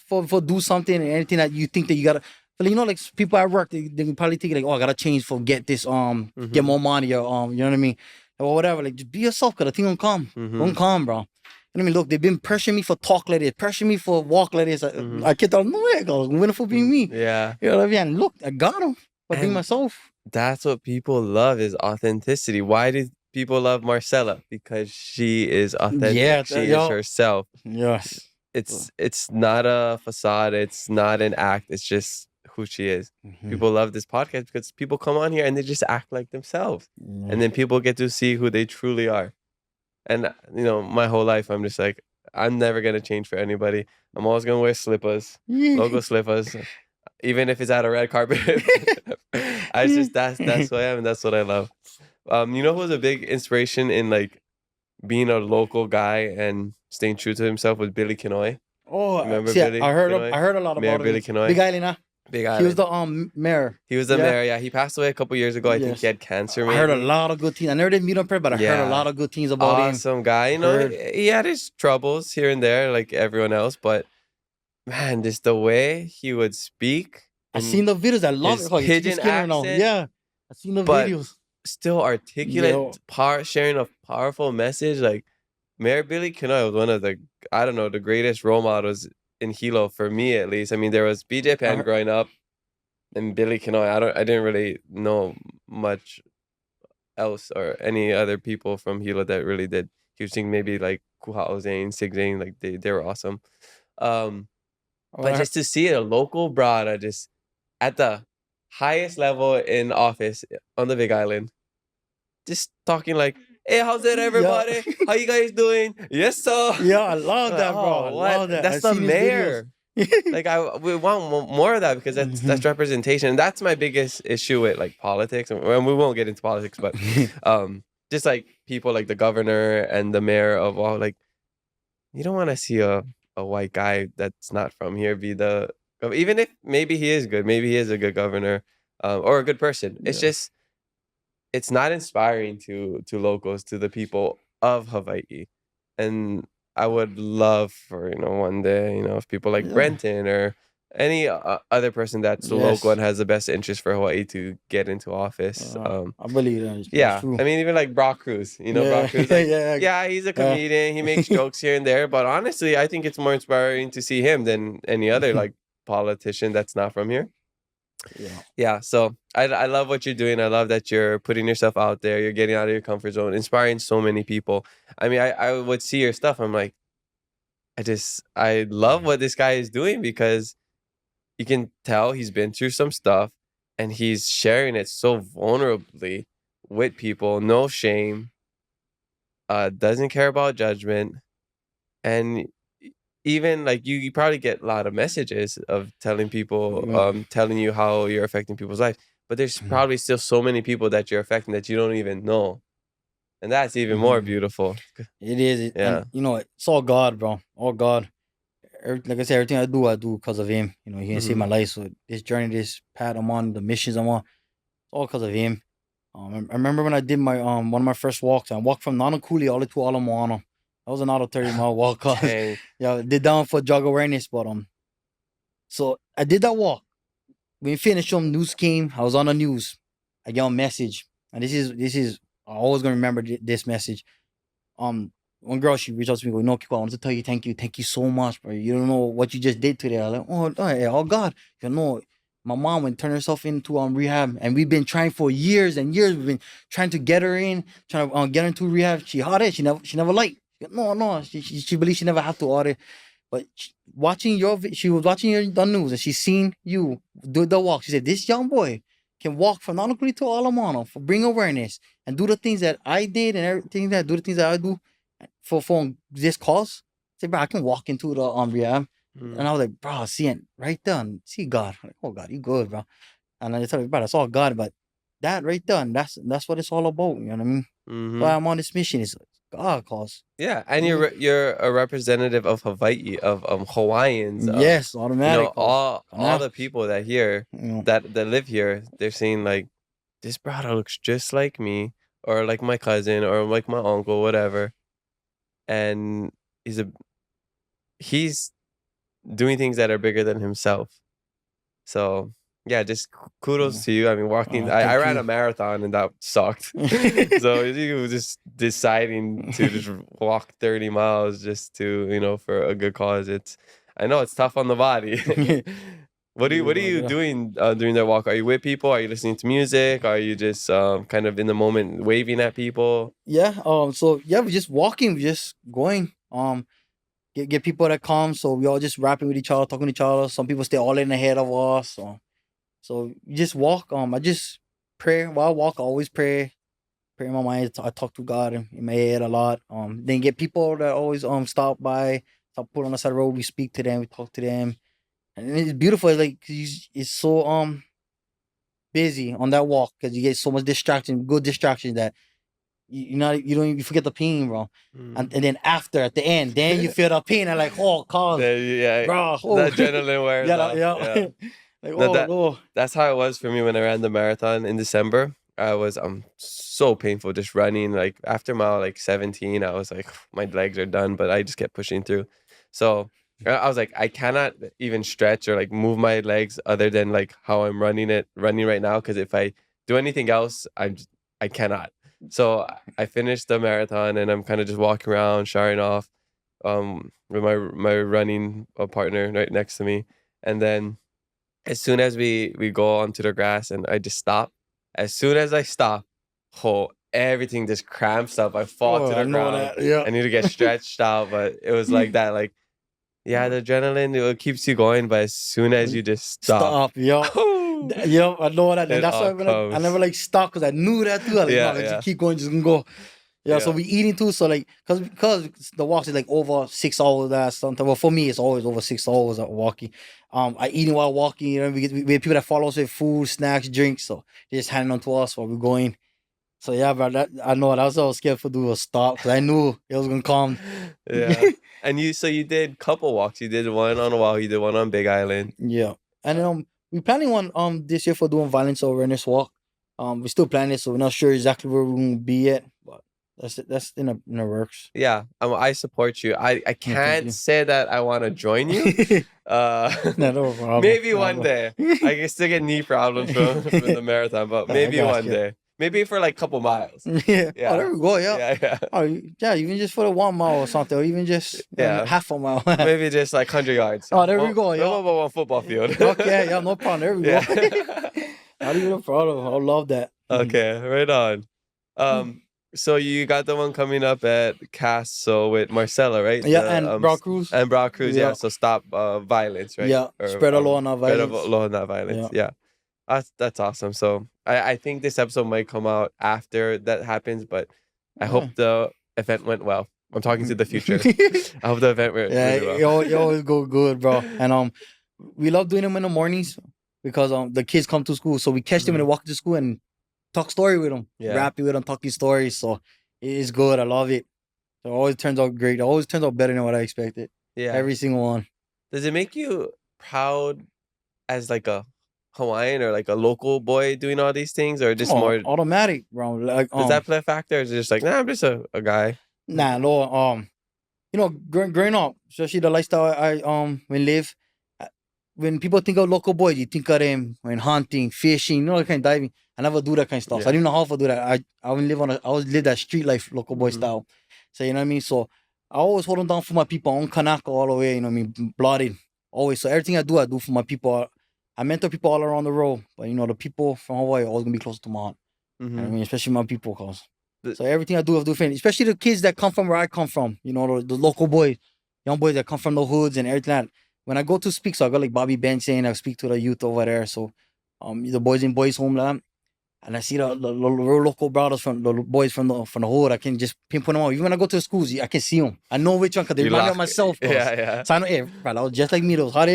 for do something and anything that you think that you gotta. But like people at work, they can probably think like, oh, I gotta change for get this get
Mhm.
more money or you know what I mean, or whatever. Like just be yourself, cause the thing gonna come,
Mhm.
bro. You know what I mean? Look, they've been pressuring me for talk like this, pressuring me for walk like this.
Mhm.
I can't tell no way, cause I'm winning for being me.
Yeah.
You know what I mean? And look, I got him for being
And
myself.
that's what people love is authenticity. Why do people love Marcella? Because she is authentic.
Yeah,
She is
yo.
herself.
Yes.
It's not a facade. It's not an act. It's just who she is.
Mhm.
People love this podcast because people come on here and they just act like themselves.
Yeah.
And then people get to see who they truly are. And my whole life I'm just like, I'm never gonna change for anybody. I'm always gonna wear slippers, logo slippers, even if it's at a red carpet. That's who I am and that's what I love. You know who was a big inspiration in like being a local guy and staying true to himself was Billy Kinoy.
Oh,
Remember
see,
Billy
I heard
Kinoy?
I heard a lot
Mayor
about
Billy
it.
Kinoy.
Big Island, huh?
Big
He was
Island.
the mayor.
He was the
Yeah.
mayor. Yeah, he passed away a couple years ago. I think
Yes.
he had cancer.
I heard a
maybe.
lot of good things. I never did meet him, but I heard
Yeah.
a lot of good things about him.
Awesome guy. You know,
Heard.
he had his troubles here and there, like everyone else. But man, just the way he would speak.
I
and
seen the videos. I love
his
it. Like,
pigeon accent,
Yeah, I seen the
but
videos.
still articulate,
Yo.
sharing a powerful message. Like Mayor Billy Kinoy was one of the, I don't know, the greatest role models in Hilo for me at least. I mean, there was BJ Pan
heard-
growing up, and Billy Kinoy. I didn't really know much else or any other people from Hilo that really did. He was thinking maybe like Kuhao Zane, Sig Zane, like they were awesome. But just to see a local broad, just at the highest level in office on the Big Island, just talking like, "Hey, how's it, everybody? How you guys doing? Yes, sir."
Yeah, I love
Like,
that, bro. I
oh, what?
love that.
That's
I've
the
seen his videos.
mayor. Like we want more of that because that's representation. And that's my biggest issue with like politics. And we won't get into politics, but just like people like the governor and the mayor of all, like you don't want to see a white guy that's not from here be the, even if maybe he is good, maybe he is a good governor or a good person. It's just it's not inspiring to locals, to the people of Hawaii. And I would love for one day if people like Brenton or any other person that's local and has the best interest for Hawaii to get into office.
I believe that.
Yeah,
True.
I mean even like Brock Cruz, Brock Cruz, like, yeah, he's a comedian. He makes jokes here and there, but honestly, I think it's more inspiring to see him than any other like politician that's not from here.
Yeah.
Yeah, so I love what you're doing. I love that you're putting yourself out there. You're getting out of your comfort zone, inspiring so many people. I mean, I would see your stuff. I'm like, I love what this guy is doing because you can tell he's been through some stuff and he's sharing it so vulnerably with people, no shame, doesn't care about judgment. And even like you probably get a lot of messages of telling people,
Yeah.
telling you how you're affecting people's life. But there's
Mhm.
probably still so many people that you're affecting that you don't even know. And that's even more
Mhm.
beautiful.
It is, and
Yeah.
it's all God, bro. All God. Like I said, everything I do because of Him. He can save
Hmm.
my life. So this journey, this path I'm on, the missions I'm on, it's all because of Him. I remember when I did my one of my first walks. I walked from Nanakuli all the way to Ala Moana. That was another 30-mile walk. Cause
Dang.
yeah, I did that one for drug awareness. But so I did that walk. When we finished, news came. I was on the news. I got a message, and this is I always gonna remember this message. One girl, she reached out to me, go, no, Kekoa, I wanted to tell you thank you so much, bro. You don't know what you just did today. I'm like, oh God, my mom went turn herself into rehab, and we've been trying for years and years. We've been trying to get her in, trying to get her into rehab. She had it. She never liked. No, she believes she never have to audit. But she was watching the news and she seen you do the walk. She said, "This young boy can walk from Nanakuli to Alamano for bring awareness and do the things that I did and everything that do the things that I do for this cause." I said, "Bro, I can walk into the rehab." And I was like, "Bro, seeing right there, and see God. I'm like, oh God, you good, bro." And I told her, "Bro, that's all God, but that right there, and that's what it's all about. You know what I mean? Why
Hmm.
I'm on this mission is God cause.
Yeah, and
Yeah.
you're a representative of Hawaii, of Hawaiians, of
Yes, automatic cause.
all the people that here
You know.
that live here. They're saying like, this brother looks just like me, or like my cousin, or like my uncle, whatever. And he's a he's doing things that are bigger than himself. So yeah, just
Yeah.
kudos to you. I mean, I
Thank
ran a
you.
marathon and that sucked. So you was just deciding to just walk 30 miles just to, for a good cause. I know it's tough on the body. What are you doing during that walk? Are you with people? Are you listening to music? Are you just kind of in the moment waving at people?
Yeah. So yeah, we're just walking, we're just going. Get people that come. So we all just rapping with each other, talking to each other. Some people stay all in ahead of us. So you just walk. I just pray while I walk. I always pray in my mind. I talk to God in my head a lot. Then get people that always stop by, stop put on the side of the road. We speak to them, we talk to them, and it's beautiful. It's like it's so busy on that walk because you get so much distraction, good distraction that you forget the pain, bro.
Mm.
And then after at the end, then you feel the pain and like, oh, cause,
Yeah,
bro,
the
oh,
adrenaline wears
yeah,
off.
yeah,
Yeah.
like
No,
oh no,
that's how it was for me when I ran the marathon in December. I was so painful just running. Like after mile like 17, I was like, my legs are done, but I just kept pushing through. So I was like, I cannot even stretch or like move my legs other than like how I'm running right now. Because if I do anything else, I cannot. So I finished the marathon and I'm kind of just walking around, showering off, with my running partner right next to me, and then as soon as we go onto the grass and I just stop, as soon as I stop, everything just cramps up. I fall to
oh, I
the
know
ground.
that, yeah.
I need to get stretched out, but it was like that. Like, yeah, the adrenaline it keeps you going, but as soon as you just stop,
Stop, yo. Yo, I know that. And
it
that's why
all
I never
comes.
like stop because I knew that too. I like, no,
Yeah,
let's just
yeah,
keep going, just gonna go. Yeah, so
yeah.
we eating too. So like, cause the walks is like over 6 hours. That sometimes. Well, for me, it's always over 6 hours of walking. I eating while walking. We have people that follow us with food, snacks, drinks. So they just handing them to us while we're going. So yeah, bro. I know that's what I was scared for do a stop because I knew it was gonna come.
Yeah. And you did couple walks. You did one on Oahu, you did one on Big Island.
Yeah, and we planning on this year for doing violence awareness walk. We're still planning it, so we're not sure exactly where we're gonna be yet, but that's in the works.
Yeah, I support you. I
No, thank
can't
you.
say that I want to join you. Uh,
No problem.
maybe
No,
one day. I can still get knee problems from the marathon, but
I
maybe
got
one
you.
day. Maybe for like a couple miles.
Yeah.
Yeah.
Oh, there we go. Yeah.
Yeah.
Oh, yeah. Even just for the 1 mile or something, or even just
Yeah.
half a mile.
Maybe just like 100 yards.
Oh, there we go.
What
Yeah.
about one football field?
Okay. Yeah. No problem. There we
Yeah.
go. Not even a problem. I love that.
Okay, right on. So you got the one coming up at Castle with Marcella, right?
Yeah,
The,
and Brock Cruz.
And Brock Cruz, yeah.
Yeah.
So stop violence, right?
Yeah. Spread Aloha, not
Spread
violence.
Aloha, not violence. Yeah. That's awesome. So I think this episode might come out after that happens, but I hope the event went well. I'm talking to the future. I hope the event went really well.
You always go good, bro. And we love doing them in the mornings because the kids come to school, so we catch them and they walk to school and talk story with them, rap with them, talking stories. So it's good. I love it. So it always turns out great. It always turns out better than what I expected.
Yeah,
every single one.
Does it make you proud as like a Hawaiian or like a local boy doing all these things, or just more
automatic, bro? Like,
does that play a factor, or is it just like, nah, I'm just a guy?
Nah, no. You know, growing up, especially the lifestyle I live. When people think of local boys, you think of them when hunting, fishing, you know, that kind of diving. I never do that kind of stuff. So I didn't know how to do that. I always live that street life, local boy style. So you know what I mean. So I always hold them down for my people on Kanaka all the way. You know what I mean, blooded always. So everything I do for my people. I mentor people all around the world, but you know the people from Hawaii are always gonna be close to my heart. I mean, especially my people, cause so everything I do different. Especially the kids that come from where I come from. You know, the local boys, young boys that come from the hoods and everything. That when I go to speak, so I got like Bobby Benson, I speak to the youth over there. So the boys in boys home, and I see the real local brothers from the boys from the hood. I can just pinpoint them out. Even when I go to the schools, I can see them. I know which one because they remind me of myself.
Yeah.
So I know, hey, bro, that was just like me. Those hot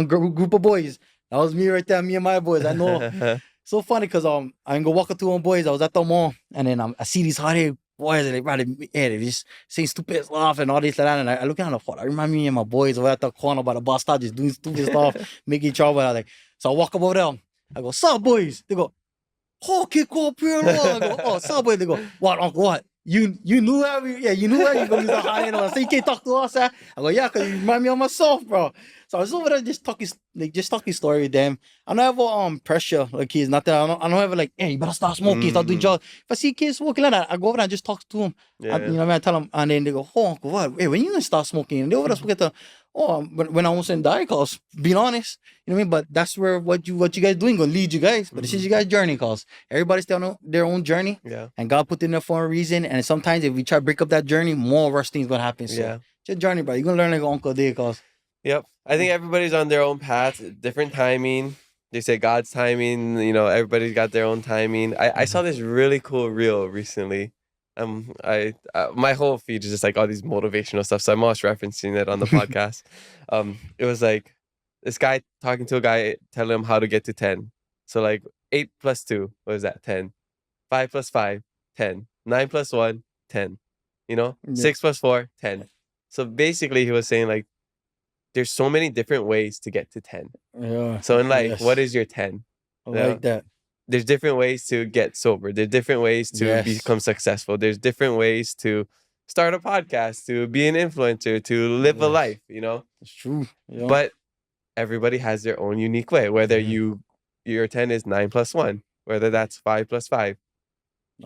group of boys. That was me right there, me and my boys. I know. So funny because I can go walk up to one boys. I was at the mall and then I see these hot-headed boys and they just saying stupid stuff and all this and that. And I look at them, I remind me and my boys over at the corner by the bus stop just doing stupid stuff, making trouble. I like, so I walk up over there. I go, sup, boys? They go, oh, Kekoa Carvalho. I go, oh, sup, boys? They go, what, uncle, what? You knew that? You knew that? You gonna use a hot-headed one. So you can't talk to us, eh? I go, yeah, because you remind me of myself, bro. So I was over there just talking story with them. I don't have pressure like kids, nothing. I don't ever like, hey, you better stop smoking, stop doing drugs. If I see kids smoking like that, I go over there and just talk to them. You know what I mean? I tell them, and then they go, oh, uncle, what? Hey, when you gonna stop smoking? And they over there smoking to, when I almost die, cause being honest, you know what I mean? But that's where what you guys doing gonna lead you guys. But this is your guys' journey, cause everybody's still on their own journey.
Yeah. And
God put in there for a reason. And sometimes if we try to break up that journey, more worse things gonna happen. So it's your journey, bro. You're gonna learn like uncle did, cause.
Yep. I think everybody's on their own path, different timing. They say God's timing, you know, everybody's got their own timing. I saw this really cool reel recently. My whole feed is just like all these motivational stuff. So I'm always referencing it on the podcast. It was like this guy talking to a guy telling him how to get to 10. So like 8 plus 2, what is that? 10. 5 plus 5, 10. 9 plus 1, 10. You know, 6 plus 4, 10. So basically he was saying like, there's so many different ways to get to 10.
Yeah.
So in life, what is your 10?
I like that.
There's different ways to get sober. There's different ways to become successful. There's different ways to start a podcast, to be an influencer, to live a life, you know?
It's true. Yeah.
But everybody has their own unique way. Whether your 10 is 9 plus 1, whether that's 5 plus 5.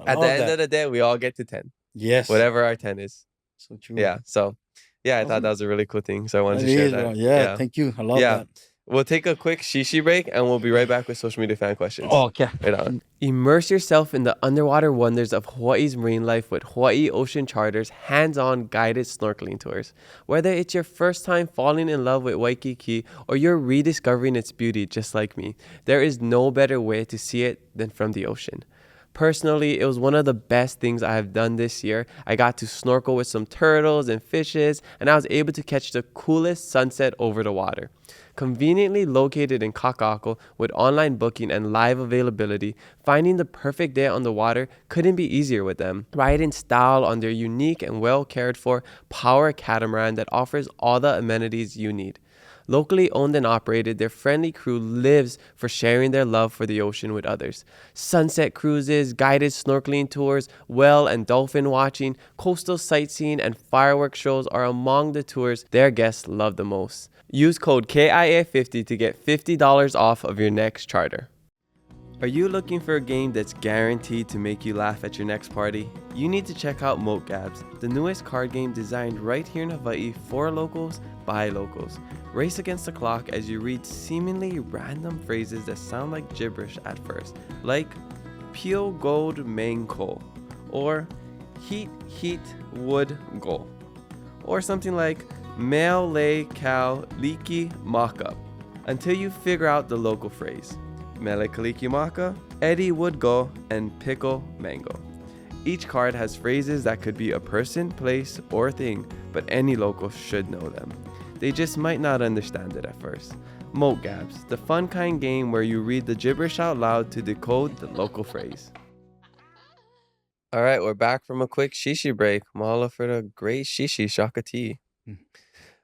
At the end of the day, we all get to 10.
Yes.
Whatever our 10 is.
So true.
Yeah. So I thought that was a really cool thing. So I wanted to share that.
Yeah, thank you. I love that.
We'll take a quick shishi break and we'll be right back with social media fan questions.
Oh, okay.
Right on. Immerse yourself in the underwater wonders of Hawaii's marine life with Hawaii Ocean Charter's hands-on guided snorkeling tours. Whether it's your first time falling in love with Waikiki or you're rediscovering its beauty just like me, there is no better way to see it than from the ocean. Personally, it was one of the best things I have done this year. I got to snorkel with some turtles and fishes, and I was able to catch the coolest sunset over the water. Conveniently located in Kaka'ako with online booking and live availability, finding the perfect day on the water couldn't be easier with them. Ride in style on their unique and well cared for power catamaran that offers all the amenities you need. Locally owned and operated, their friendly crew lives for sharing their love for the ocean with others. Sunset cruises, guided snorkeling tours, whale and dolphin watching, coastal sightseeing, and fireworks shows are among the tours their guests love the most. Use code KIA50 to get $50 off of your next charter. Are you looking for a game that's guaranteed to make you laugh at your next party? You need to check out Moat Gabs, the newest card game designed right here in Hawaii for locals by locals. Race against the clock as you read seemingly random phrases that sound like gibberish at first, like Pio Gold Mango, or Heat Wood Go, or something like Male Lay Cow Leaky Mock-up, until you figure out the local phrase. Mele Kaliki Maka, Eddie Would Go, and Pickle Mango. Each card has phrases that could be a person, place, or thing, but any local should know them. They just might not understand it at first. Moat Gabs, the fun kind game where you read the gibberish out loud to decode the local phrase. All right, we're back from a quick shishi break. Mahalo for the great shishi Shaka tea.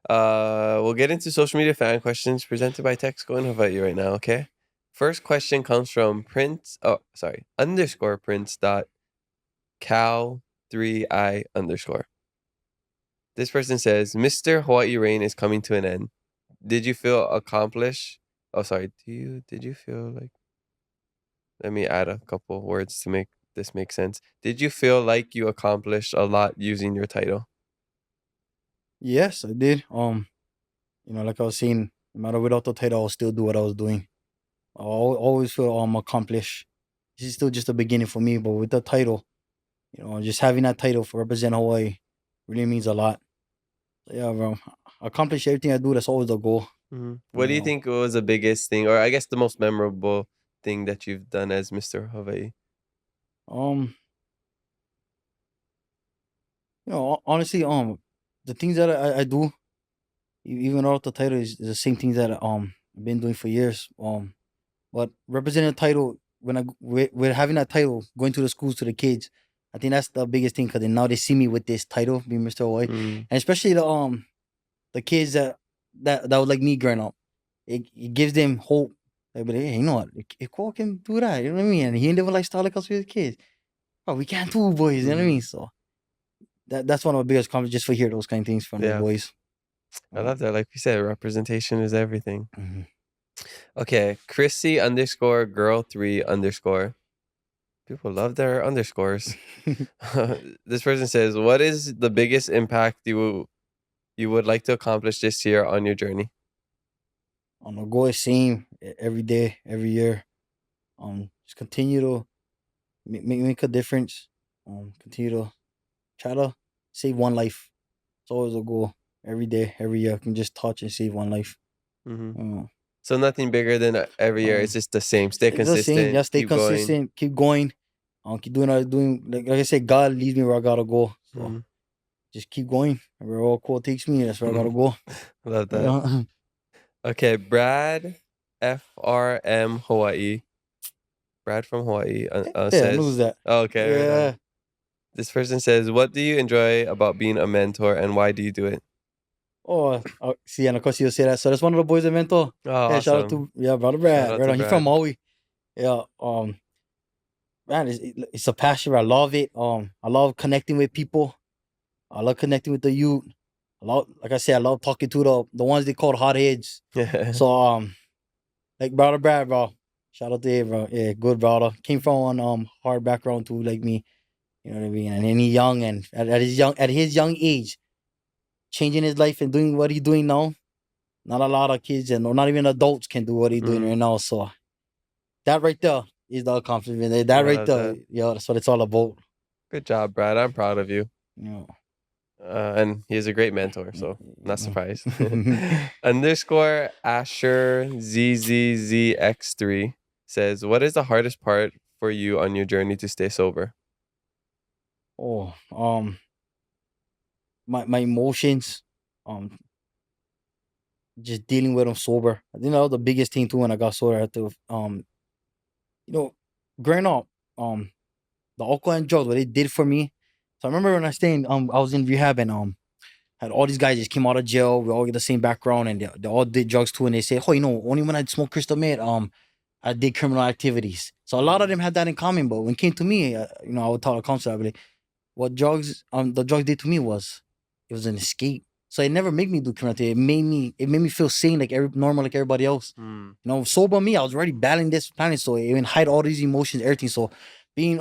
We'll get into social media fan questions presented by Texco in Hawaii right now, okay? First question comes from _prince.cow3i_. This person says, Mr. Hawaii Rain is coming to an end. Did you feel accomplished? Did you feel like... Let me add a couple words to make this make sense. Did you feel like you accomplished a lot using your title?
Yes, I did. Like I was saying, no matter without the title, I'll still do what I was doing. I always feel accomplished. This is still just the beginning for me, but with the title, just having that title for represent Hawaii really means a lot. So yeah, bro, accomplish everything I do. That's always the goal.
What do you think was the biggest thing, or I guess the most memorable thing that you've done as Mr. Hawaii?
Honestly, the things that I do, even though the title is the same things that I've been doing for years. But representing a title with having that title, going to the schools to the kids, I think that's the biggest thing because now they see me with this title, being Mr. Hawaii, and especially the kids that was like me growing up. It gives them hope. Like, but hey, you know what? Kekoa can do that. You know what I mean? And he ain't living lifestyle like us with his kids. Oh, we can't do boys. You know what I mean? So that's one of the biggest compliments just for hear those kind of things from the boys.
I love that. Like we said, representation is everything.
Mm-hmm.
Okay, Chrissy_girl3_. People love their underscores. This person says, what is the biggest impact you would like to accomplish this year on your journey?
The goal is same every day, every year. Just continue to make a difference. Continue to try to save one life. It's always a goal. Every day, every year, I can just touch and save one life.
So nothing bigger than every year. It's just the same. Stay consistent.
Same. Yeah, stay consistent. Keep going. Keep doing what I'm doing. Like I said, God leads me where I gotta go. So just keep going. Where all cool takes me, that's where I gotta go.
Love that. Okay, Brad FRM Hawaii. Brad from Hawaii says,
who's that?
Oh, okay.
Yeah.
Right. This person says, what do you enjoy about being a mentor and why do you do it?
See, and of course you'll say that. So that's one of the boys I mentor.
Oh,
yeah,
awesome.
shout out to brother Brad. Right on. He's from Maui. Yeah. Man, it's a passion. I love it. I love connecting with people. I love connecting with the youth. Like I said, I love talking to the ones they call hotheads. So like brother Brad, bro. Shout out to him, bro. Yeah, good brother. Came from hard background too, like me. You know what I mean? And then he young and at his young age, changing his life and doing what he's doing now. Not a lot of kids and not even adults can do what he's doing right now. So that right there is the accomplishment. That right there, yeah, that's what it's all about.
Good job, Brad. I'm proud of you.
Yeah.
And he is a great mentor, so not surprised. Underscore Asher ZZZX3 says, what is the hardest part for you on your journey to stay sober?
My emotions, just dealing with them sober. I think that was the biggest thing too when I got sober. I had to, growing up, the alcohol and drugs, what they did for me. So I remember when I was in rehab and had all these guys just came out of jail. We all get the same background and they all did drugs too. And they say, only when I smoked crystal meth, I did criminal activities. So a lot of them had that in common. But when it came to me, I would tell a counselor, I'd be like, what the drugs did to me was, it was an escape. So it never made me do criminal activity. It made me feel sane, like normal, like everybody else.
Mm.
You know, sober me, I was already battling this planet, so it even hide all these emotions, everything. So being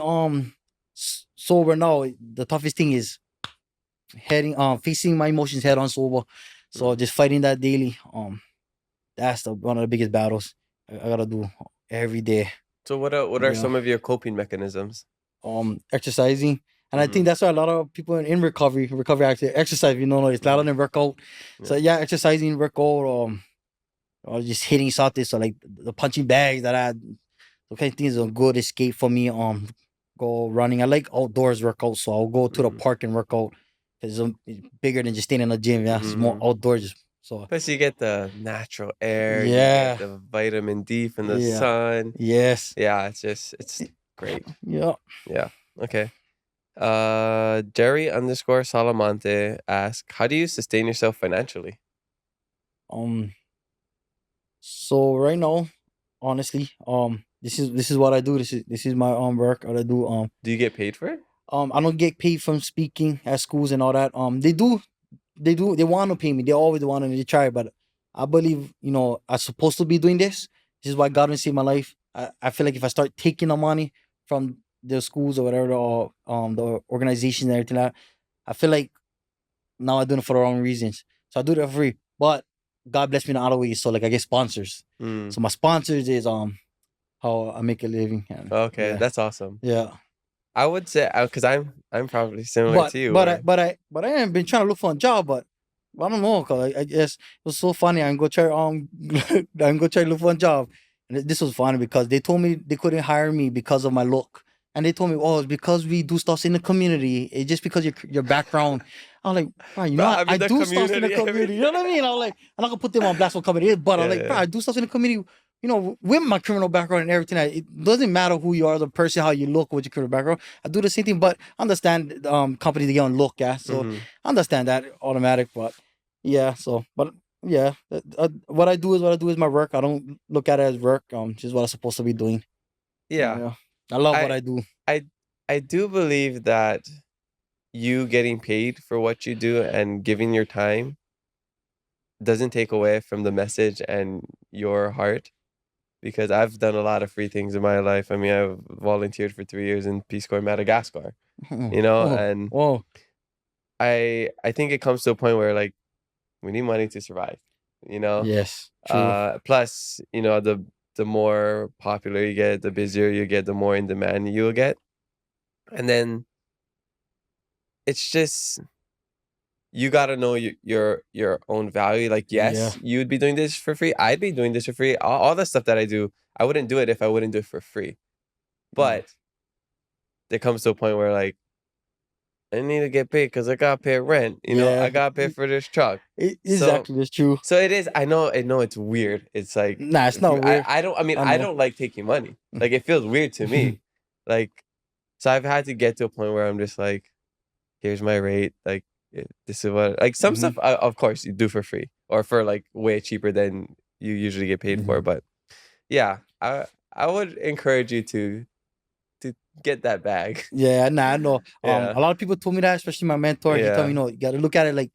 sober now, the toughest thing is facing my emotions head on sober. So just fighting that daily. That's one of the biggest battles I gotta do every day.
So what are
Yeah.
some of your coping mechanisms?
Exercising. And I think that's why a lot of people in recovery actually exercise, it's a lot of them work out. So yeah, exercising, work out, or just hitting something. So like the punching bags that I okay, things are a good escape for me. Go running. I like outdoors workout, so I'll go to the park and work out. It's bigger than just staying in the gym. Yeah, it's more outdoors. So
plus you get the natural air, you
yeah,
get the vitamin D from the
yeah,
sun.
yes,
Yeah, it's great.
yeah.
Yeah. Okay. Jerry _ Salamante asks, how do you sustain yourself financially?
So right now, honestly, this is what I do. This is my work. What I do.
Do you get paid for it?
I don't get paid from speaking at schools and all that. They want to pay me. They always want to try, but I believe I'm supposed to be doing this. This is why God will save my life. I feel like if I start taking the money from the schools or whatever, or the organizations and everything like that, I feel like now I'm doing it for the wrong reasons. So I do it for free. But God bless me in other ways. So like I get sponsors. So my sponsors is how I make a living. And,
Okay,
yeah.
that's awesome.
Yeah.
I would say because I'm probably similar to you.
But I haven't been trying to look for a job, but I don't know, cause I guess it was so funny. I'm go try I'm go try to look for a job, and this was funny because they told me they couldn't hire me because of my look, and they told me, oh, it's because we do stuff in the community. It's just because your background. I was like, bro, I do stuff in the community. You know what I mean? I was like, I'm not gonna put them on blast for comedy, but I'm like, bro, I do stuff in the community. With my criminal background and everything, it doesn't matter who you are, the person, how you look, with your criminal background. I do the same thing, but I understand companies they get on look, yeah. So I understand that automatic, but yeah. So, but yeah, what I do is my work. I don't look at it as work. Just what I'm supposed to be doing.
Yeah.
I love what I do.
I do believe that you getting paid for what you do and giving your time doesn't take away from the message and your heart, because I've done a lot of free things in my life. I mean, I've volunteered for 3 years in Peace Corps Madagascar, and I think it comes to a point where like we need money to survive,
Yes, true.
Plus, the more popular you get, the busier you get, the more in demand you'll get. And then it's just you got to know your own value. Like, yes, you'd be doing this for free. I'd be doing this for free. All the stuff that I do, I wouldn't do it if I wouldn't do it for free. But there comes to a point where like I need to get paid because I got to pay rent. I got to pay for this truck.
Exactly, it's true.
So it is. I know it's weird. It's like,
nah, it's not weird.
I don't. I mean, I don't like taking money. Like it feels weird to me. Like, so I've had to get to a point where I'm just like, here's my rate. Like, this is what. Like some stuff, of course, you do for free or for like way cheaper than you usually get paid for. But yeah, I would encourage you to get that bag.
Yeah, nah, I know. A lot of people told me that, especially my mentor. He told me, you got to look at it like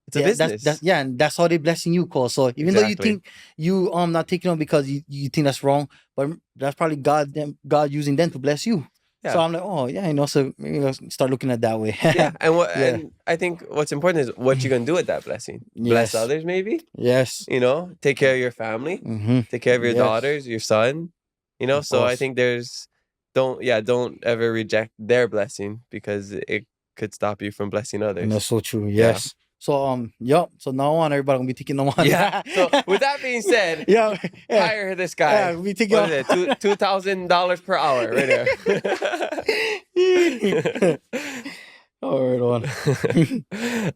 it's a business.
And that's how they blessing you, cause. So even though you think you not taking them because you think that's wrong, but that's probably God using them to bless you. Yeah. So I'm like, oh yeah, so start looking at it that way.
And I think what's important is what you're gonna do with that blessing. Bless others, maybe.
Yes.
Take care of your family. Take care of your daughters, your son. So I think don't ever reject their blessing because it could stop you from blessing others.
And that's so true. Yes. Yeah. So So now on, everybody gonna be taking them on.
Yeah. So with that being said, hire this guy.
Yeah, we take
what is it? $2,000 per hour, right there.
All right, on.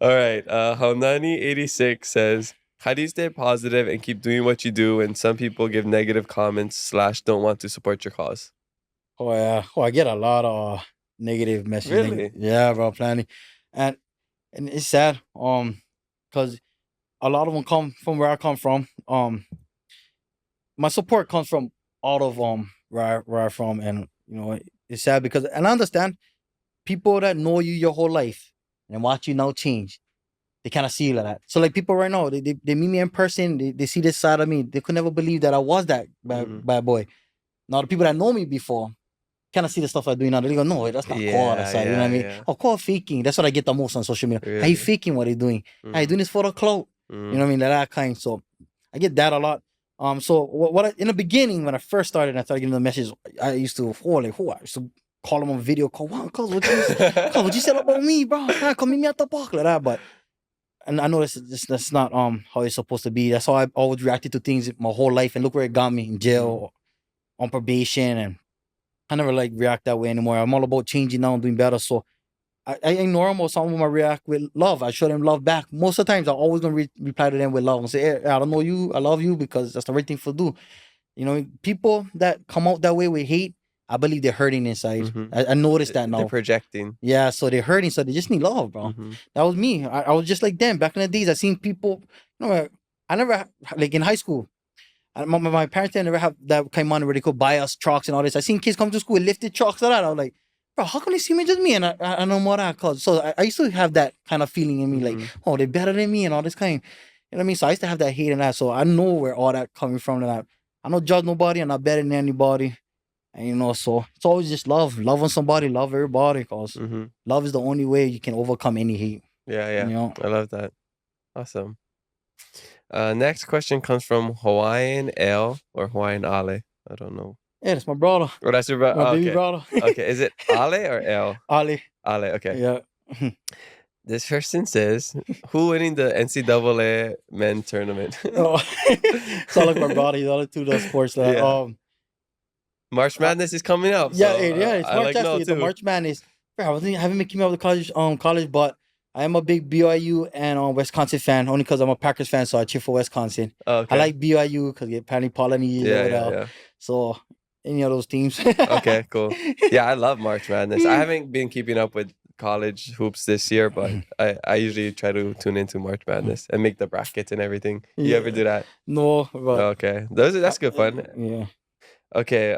All right. Haunani86 says, how do you stay positive and keep doing what you do when some people give negative comments / don't want to support your cause?
Oh yeah. Oh, I get a lot of negative messages.
Really?
Yeah, bro, plenty. And it's sad, because a lot of them come from where I come from. My support comes from all of where I'm from, and it's sad because, and I understand people that know you your whole life and watch you now change. they kind of see like that. So like people right now, they meet me in person, they see this side of me. They could never believe that I was that bad boy. Now the people that know me before kind of see the stuff I do now. They go, no, that's not Kekoa. That's you know what I mean?
yeah.
Oh, Kekoa faking. That's what I get the most on social media. How
Really?
you faking what he's doing? How you doing this for the clout? You know what I mean? That kind. So I get that a lot. So in the beginning when I first started, I started getting the message. I used to I used to call him on video call. Wow, cuz what you said about me, bro? Come meet me at the park like that. But and I know that's not how it's supposed to be. That's how I always reacted to things my whole life. And look where it got me in jail, on probation, and I never like react that way anymore. I'm all about changing now and doing better. So I ignore them, or some of them I react with love. I show them love back. Most of the times, I'm always gonna reply to them with love and say, hey, I don't know you, I love you, because that's the right thing to do. You know, people that come out that way with hate, I believe they're hurting inside. I noticed that now.
They're projecting.
Yeah, so they're hurting, so they just need love, bro. That was me. I was just like them back in the days. I seen people, you know, I never, like in high school, my parents didn't never have that kind of money where they could buy us trucks and all this. I seen kids come to school with lifted trucks and all that. I was like, bro, how come they see me just me? And I know more that cause. So I used to have that kind of feeling in me, like, oh, they're better than me and all this kind. You know what I mean? So I used to have that hate and that. So I know where all that coming from. And I don't judge nobody. I'm not better than anybody. And you know, so it's always just love. Love on somebody, love everybody. Cause love is the only way you can overcome any hate.
Yeah.
You know?
I love that. Awesome. Next question comes from Hawaiian Ale or Hawaiian Ale. I don't know.
Yeah, that's my brother.
Oh, that's your brother.
My
okay.
baby brother.
Okay, is it Ale or Ale?
Ale.
Ale, okay.
Yeah.
This person says, who winning the NCAA men tournament?
Oh, so like my brother, he's all to the sports.
March Madness is coming up.
Yeah,
so,
it's March
like
actually. The March Madness. I haven't been keeping up with college, but I am a big BYU and Wisconsin fan, only because I'm a Packers fan, so I cheer for Wisconsin.
Okay.
I like BYU because you get Penny Polynese over there. So any of those teams.
Okay, cool. Yeah, I love March Madness. I haven't been keeping up with college hoops this year, but I usually try to tune into March Madness and make the brackets and everything. You ever do that?
No. But
okay. That's good fun.
Yeah.
Okay.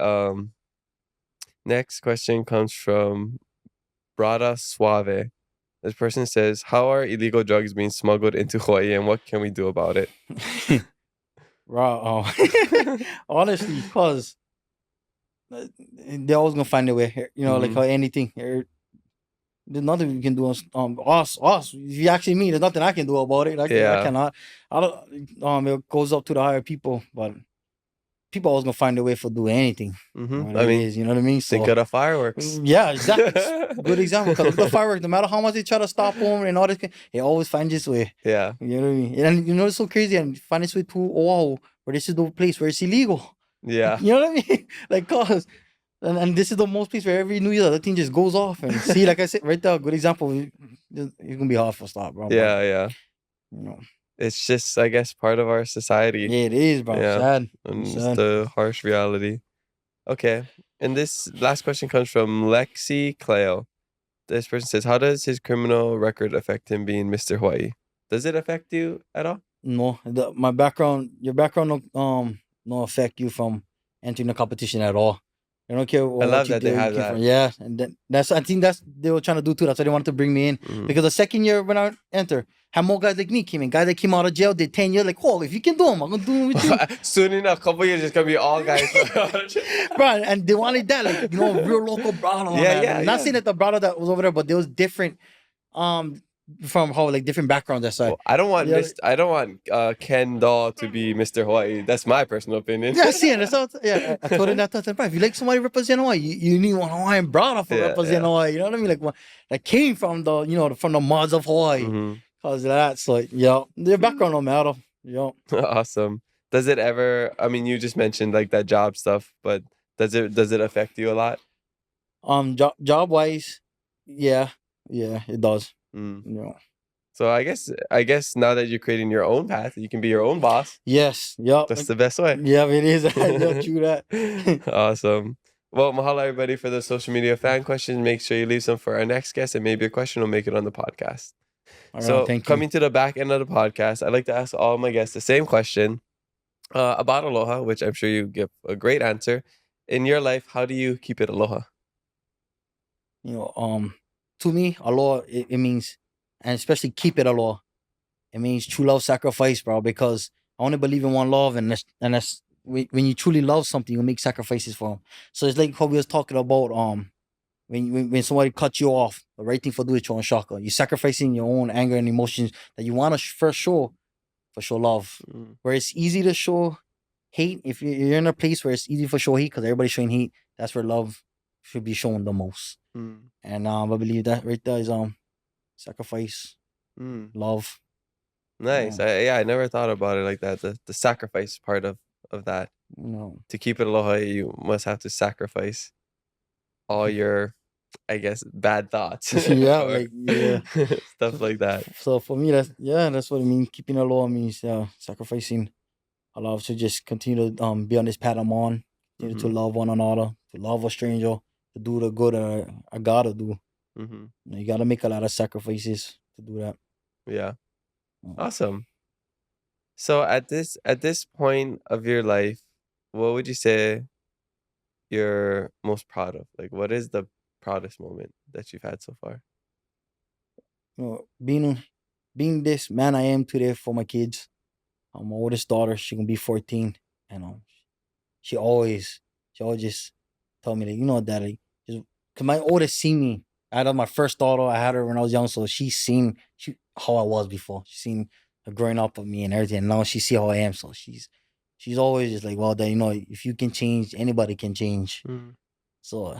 Next question comes from Brada Suave. This person says, how are illegal drugs being smuggled into Hawaii and what can we do about it?
Wow. Honestly, because they're always going to find a way. You know, like how anything. There's nothing we can do on us. If you actually mean, there's nothing I can do about it. I cannot. It goes up to the higher people, but people always gonna find a way for doing anything.
I mean,
you know what I mean? So,
think of the fireworks.
Yeah, exactly. Good example. Because the fireworks, no matter how much they try to stop them and all this, they always find this way.
Yeah.
You know what I mean? And you know it's so crazy, and find this way to Oahu, where this is the place where it's illegal.
Yeah.
You know what I mean? Like, cause. And this is the most place where every New Year the thing just goes off, and see, like I said, right there, good example. It's gonna be hard for stop, bro.
Yeah.
You know,
it's just, I guess, part of our society.
Yeah, it is, bro.
Yeah.
Sad.
And it's the harsh reality. Okay, and this last question comes from Lexi Cleo. This person says, how does his criminal record affect him being Mr. Hawaii? Does it affect you at all?
No, my background, your background, no affect you from entering the competition at all. I don't care what
I love
you
that
do,
they have that.
Yeah, and I think that's they were trying to do too. That's why they wanted to bring me in. Because the second year when I enter, had more guys like me came in. Guys that came out of jail did 10 years. Like, oh, if you can do them, I'm gonna do them with you.
Soon enough, couple years, it's gonna be all guys.
Bro, and they wanted that, like, you know, real local brother.
Yeah.
Not saying that the brother that was over there, but there was different, from how like different backgrounds. That's why.
I don't want Ken Doll to be Mr. Hawaii. That's my personal opinion.
Yeah, see, and I told him that time. If you like somebody represent Hawaii, you need one Hawaiian brother for represent Hawaii. You know what I mean? Like one that came from from the mods of Hawaii. Cause of that, so their background don't matter. Yeah.
Awesome. Does it ever? I mean, you just mentioned like that job stuff, but does it affect you a lot?
Job wise, yeah, it does. Yeah.
So I guess now that you're creating your own path, you can be your own boss.
Yes. Yep.
That's the best way.
Yeah, it is. True that.
Awesome. Well, mahalo everybody for the social media fan questions. Make sure you leave some for our next guest, and maybe a question will make it on the podcast.
All
so
right,
coming to the back end of the podcast, I'd like to ask all my guests the same question about Aloha, which I'm sure you give a great answer. In your life, how do you keep it Aloha?
To me, Aloha, it means, and especially keep it Aloha, it means true love sacrifice, bro. Because I only believe in one love, and that's when you truly love something, you make sacrifices for them. So it's like how we was talking about when somebody cuts you off, the right thing for do is your own shaka. You're sacrificing your own anger and emotions that you want to first show for show love. Where it's easy to show hate, if you're in a place where it's easy for show hate because everybody's showing hate, that's where love should be shown the most. And I believe that right there is sacrifice, love.
Nice. I never thought about it like that. The sacrifice part of that.
No.
To keep it aloha, you must have to sacrifice all your, I guess, bad thoughts.
Yeah,
or
like yeah.
stuff like that.
So for me, that's what it means. Keeping it low means sacrificing. I love to just continue to be on this path I'm on. Continue to love one another, to love a stranger, to do the good I gotta do. You gotta make a lot of sacrifices to do that.
Yeah. Awesome. So at this point of your life, what would you say you're most proud of? Like, what is the proudest moment that you've had so far?
You know, being this man I am today for my kids. My oldest daughter, she gonna be 14, and she always just tell me that, you know, daddy, just cause my oldest seen me. I had my first daughter. I had her when I was young, so she's seen how I was before. She's seen her growing up with me and everything. And now she see how I am, so she's always just like, well, dad, you know, if you can change, anybody can change. So,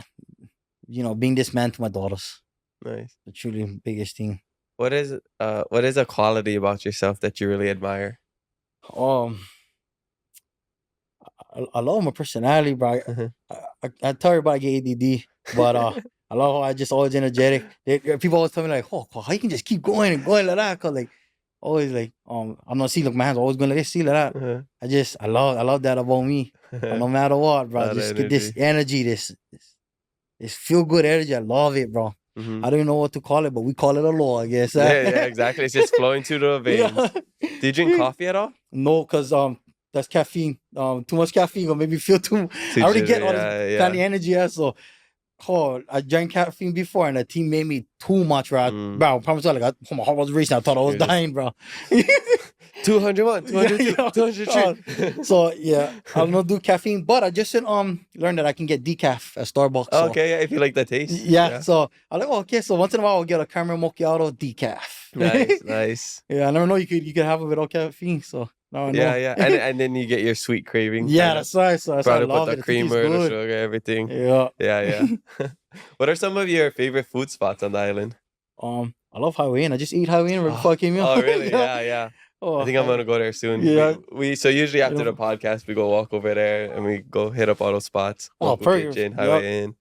you know, being this man to my daughters,
Nice.
the truly biggest thing.
What is a quality about yourself that you really admire?
I love my personality, bro. I tell everybody I get ADD, but I love how I just always energetic. People always tell me like, oh, how you can just keep going and going like that? Cause like always like I'm not see, look, my hands always going like this, see like that. I love that about me. No matter what, bro, just get this energy, this feel good energy. I love it, bro. I don't even know what to call it, but we call it Aloha, I guess.
Yeah, exactly. It's just flowing through the veins.
Yeah.
Do you drink coffee at all?
No, cause that's caffeine. Too much caffeine gonna make me feel too. I already get all this kind of energy. So, I drank caffeine before, and the team made me too much, bro. Bro, I promise you, like my heart was racing. I thought I was dying, bro.
201, 202, 203.
So yeah, I'm not do caffeine, but I just learned that I can get decaf at Starbucks. So.
Okay, yeah, if you like the taste.
Yeah, so I'm like, okay, so once in a while I'll get a caramel macchiato decaf.
Nice.
Yeah, I never know you could have it without caffeine. So now I know.
Yeah, and then you get your sweet craving.
Yeah, that's right. So that's why I love
put
it.
the creamer, the sugar, everything.
Yeah.
What are some of your favorite food spots on the island?
I love Hawai'i. I just ate Hawai'i right before I came here.
Oh, really? Yeah. I think I'm gonna go there soon.
Yeah.
So usually after the podcast we go walk over there and we go hit up all those spots.
Perfect.
Kitchen, Hawaiian.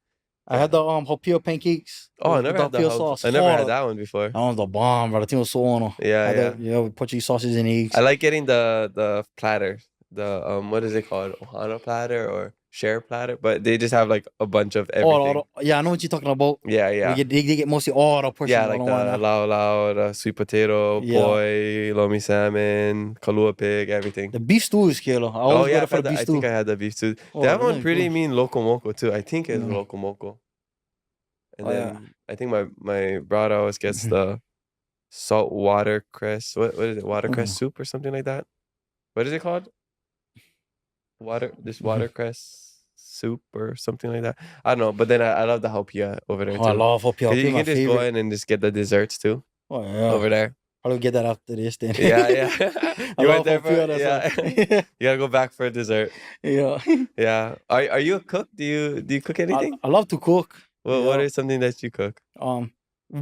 I had the hopio pancakes.
Oh, I never had
sauce.
I never had that one before.
That one's the bomb, bro. The thing was so on.
Yeah.
With Portuguese sausages and eggs.
I like getting the platter. The what is it called? Ohana platter or share platter? But they just have like a bunch of everything.
I know what you're talking about.
Yeah.
They get mostly all the portions.
Yeah, like the lau, the sweet potato, poi, lomi salmon, kalua pig, everything.
The beef stew is killer. I always go for the beef stew.
I think I had the beef stew. They have one pretty mean loco moco too. I think it's loco moco. And then I think my brother always gets the salt watercress. What is it? Watercress soup or something like that. What is it called? Watercress soup or something like that. I don't know, but then I love the haupia over there too.
I love haupia.
You can just go in and just get the desserts too.
Oh yeah,
over there.
I'll get that after this then.
Yeah. You went there for
yeah.
You gotta go back for a dessert. Yeah. Are you a cook? Do you cook anything?
I love to cook.
Well, what is something that you cook?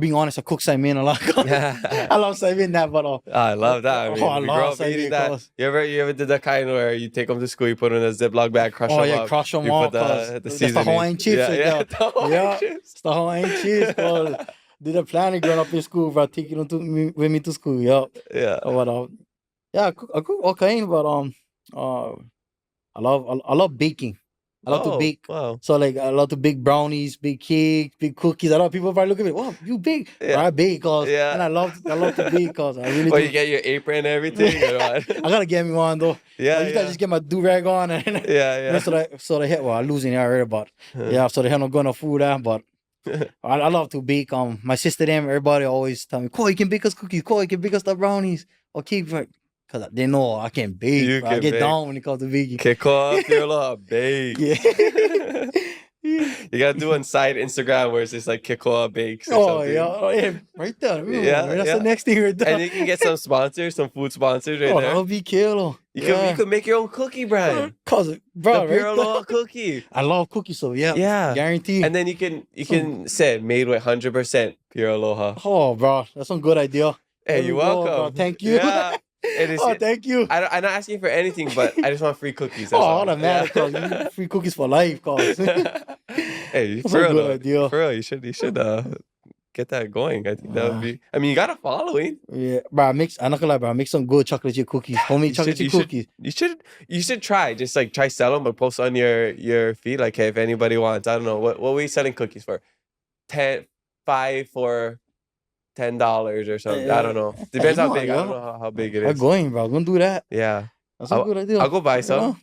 Being honest, I cook saimin a lot. I love saimin that, but
I love that. I mean,
I love saimin
that. You ever did that kind where you take them to school, you put them in a Ziploc bag, crush them up.
Crush them
you
up.
Put the seasoning.
That's the Hawaiian chips.
It's
the Hawaiian chips. Bro. Did the planning growing up in school, bro. Taking them with me to school. Yeah. But I cook all kind, but I love baking. I love to bake.
Wow.
So like I love to bake brownies, bake cakes, bake cookies. A lot of people probably look at me, wow, you bake.
Yeah.
I bake and I love to bake cause I really
do. You get your apron and everything?
I gotta get me one though.
Yeah.
I just get my do-rag on and so the head I'm losing it already, but so the head not going to food but I love to bake. My sister them, everybody always tell me, Ko, you can bake us cookies, Ko, you can bake us the brownies. Okay, because they know I can bake.
You
Bro. I
can
get
bake.
down when it comes to baking.
Kekoa, Pure Aloha, bakes.
Yeah.
You gotta do on side Instagram where it's just like Kekoa bakes or
Oh,
something.
yeah. Oh, yeah. Right there.
Yeah,
That's
yeah.
the next thing right there.
And you can get some sponsors, some food sponsors right
Oh,
there.
that'll be killer.
You could make your own cookie brand.
Cause, bro,
The Pure
right
Aloha
there.
cookie.
I love cookies, so yeah.
Yeah.
Guarantee.
And then you can say made with 100% Pure Aloha.
Oh, bro. That's some good idea.
Hey,
There
you're
we go,
welcome.
bro. Thank you.
Yeah. It is,
Oh, thank you.
I'm not asking for anything, but I just want free cookies. That's
Oh,
all.
automatic,
Yeah.
cause you need free cookies for life, cause.
Hey,
That's
for
a
real,
good
though.
idea.
For real, you should get that going. I think that would be. I mean, you got a following.
Yeah, bro. I'm not gonna lie, bro. I make some good chocolate chip cookies. Homemade chocolate chip cookies.
You should try. Just like try sell them, but post on your feed. Like, hey, if anybody wants, I don't know what were you selling cookies for? 5 for $10 or something. I don't know. Depends how big. I don't know how big it is.
I'm going, bro. I'm gonna do that.
Yeah.
That's a good idea.
I'll go buy some.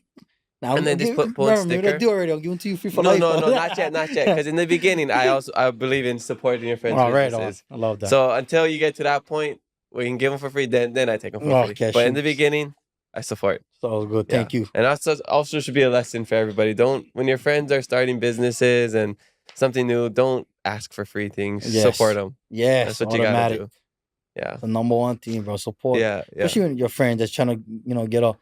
Now,
And then just put
remember,
sticker.
maybe I do already. I'll give them to you free for
No,
life.
no, not yet. Because in the beginning, I believe in supporting your friends'
Oh, right
businesses.
on. I love that.
So until you get to that point where you can give them for free, then I take them for free.
Okay,
but in the beginning, I support.
So good.
Yeah.
Thank you.
And also should be a lesson for everybody. When your friends are starting businesses and something new, don't ask for free things.
Yes.
Support them.
Yes,
That's what you gotta do. Yeah.
The number one thing, bro. Support.
Yeah.
Especially when your friends that's trying to, get up.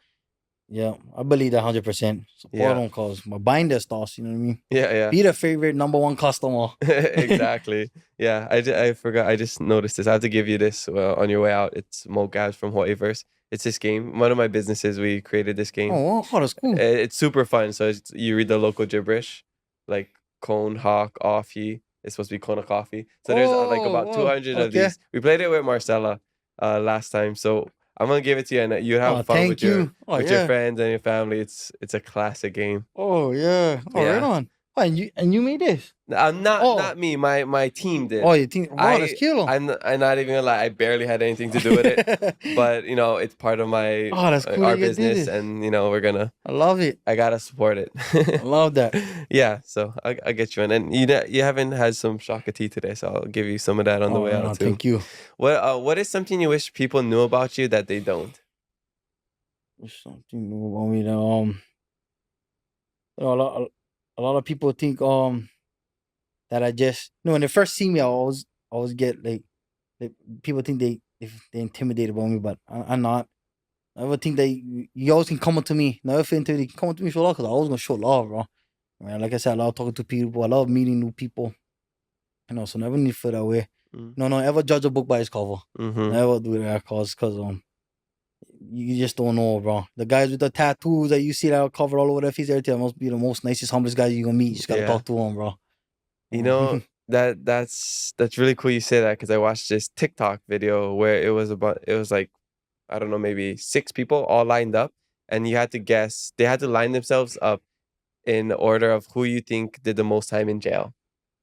Yeah, I believe that 100%. Support them, cause my buying their stuff. You know what I mean?
Yeah.
Be the favorite number one customer.
Exactly. Yeah. I forgot. I just noticed this. I have to give you this on your way out. It's Mo Gabs from Hawai'i. It's this game. One of my businesses, we created this game.
Oh, that's cool.
It's super fun. So you read the local gibberish, like cone, hawk, offie. It's supposed to be kona coffee. So there's like about 200 of these. We played it with Marcella last time. So I'm gonna give it to you, and you have fun with your friends and your family. It's a classic game.
Oh yeah. Oh, right on. Oh, and you made this?
Not me. My team did.
Oh, your team. Oh, that's killer.
I'm not even gonna lie. I barely had anything to do with it, but it's part of my
that's cool.
our business, and we're gonna.
I love it.
I gotta support it.
I love that.
Yeah, so I get you in, and you haven't had some shaka tea today, so I'll give you some of that on the way out too.
Thank you.
What is something you wish people knew about you that they don't?
Something new about me that a lot of people think that I just when they first see me, I always get like people think they intimidated about me, but I'm not. I ever think that you always can come up to me. Never feel intimidated. Come up to me, show love, because I always gonna show love, bro. Man, like I said, I love talking to people. I love meeting new people. So never need to feel that way. No, ever judge a book by its cover. Never do that, cause you just don't know, bro. The guys with the tattoos that you see that are covered all over their face, everything must be the most nicest, humblest guy you gonna meet. You just gotta talk to them, bro.
That's really cool you say that, because I watched this TikTok video where it was like, I don't know, maybe 6 people all lined up, and you had to guess. They had to line themselves up in order of who you think did the most time in jail.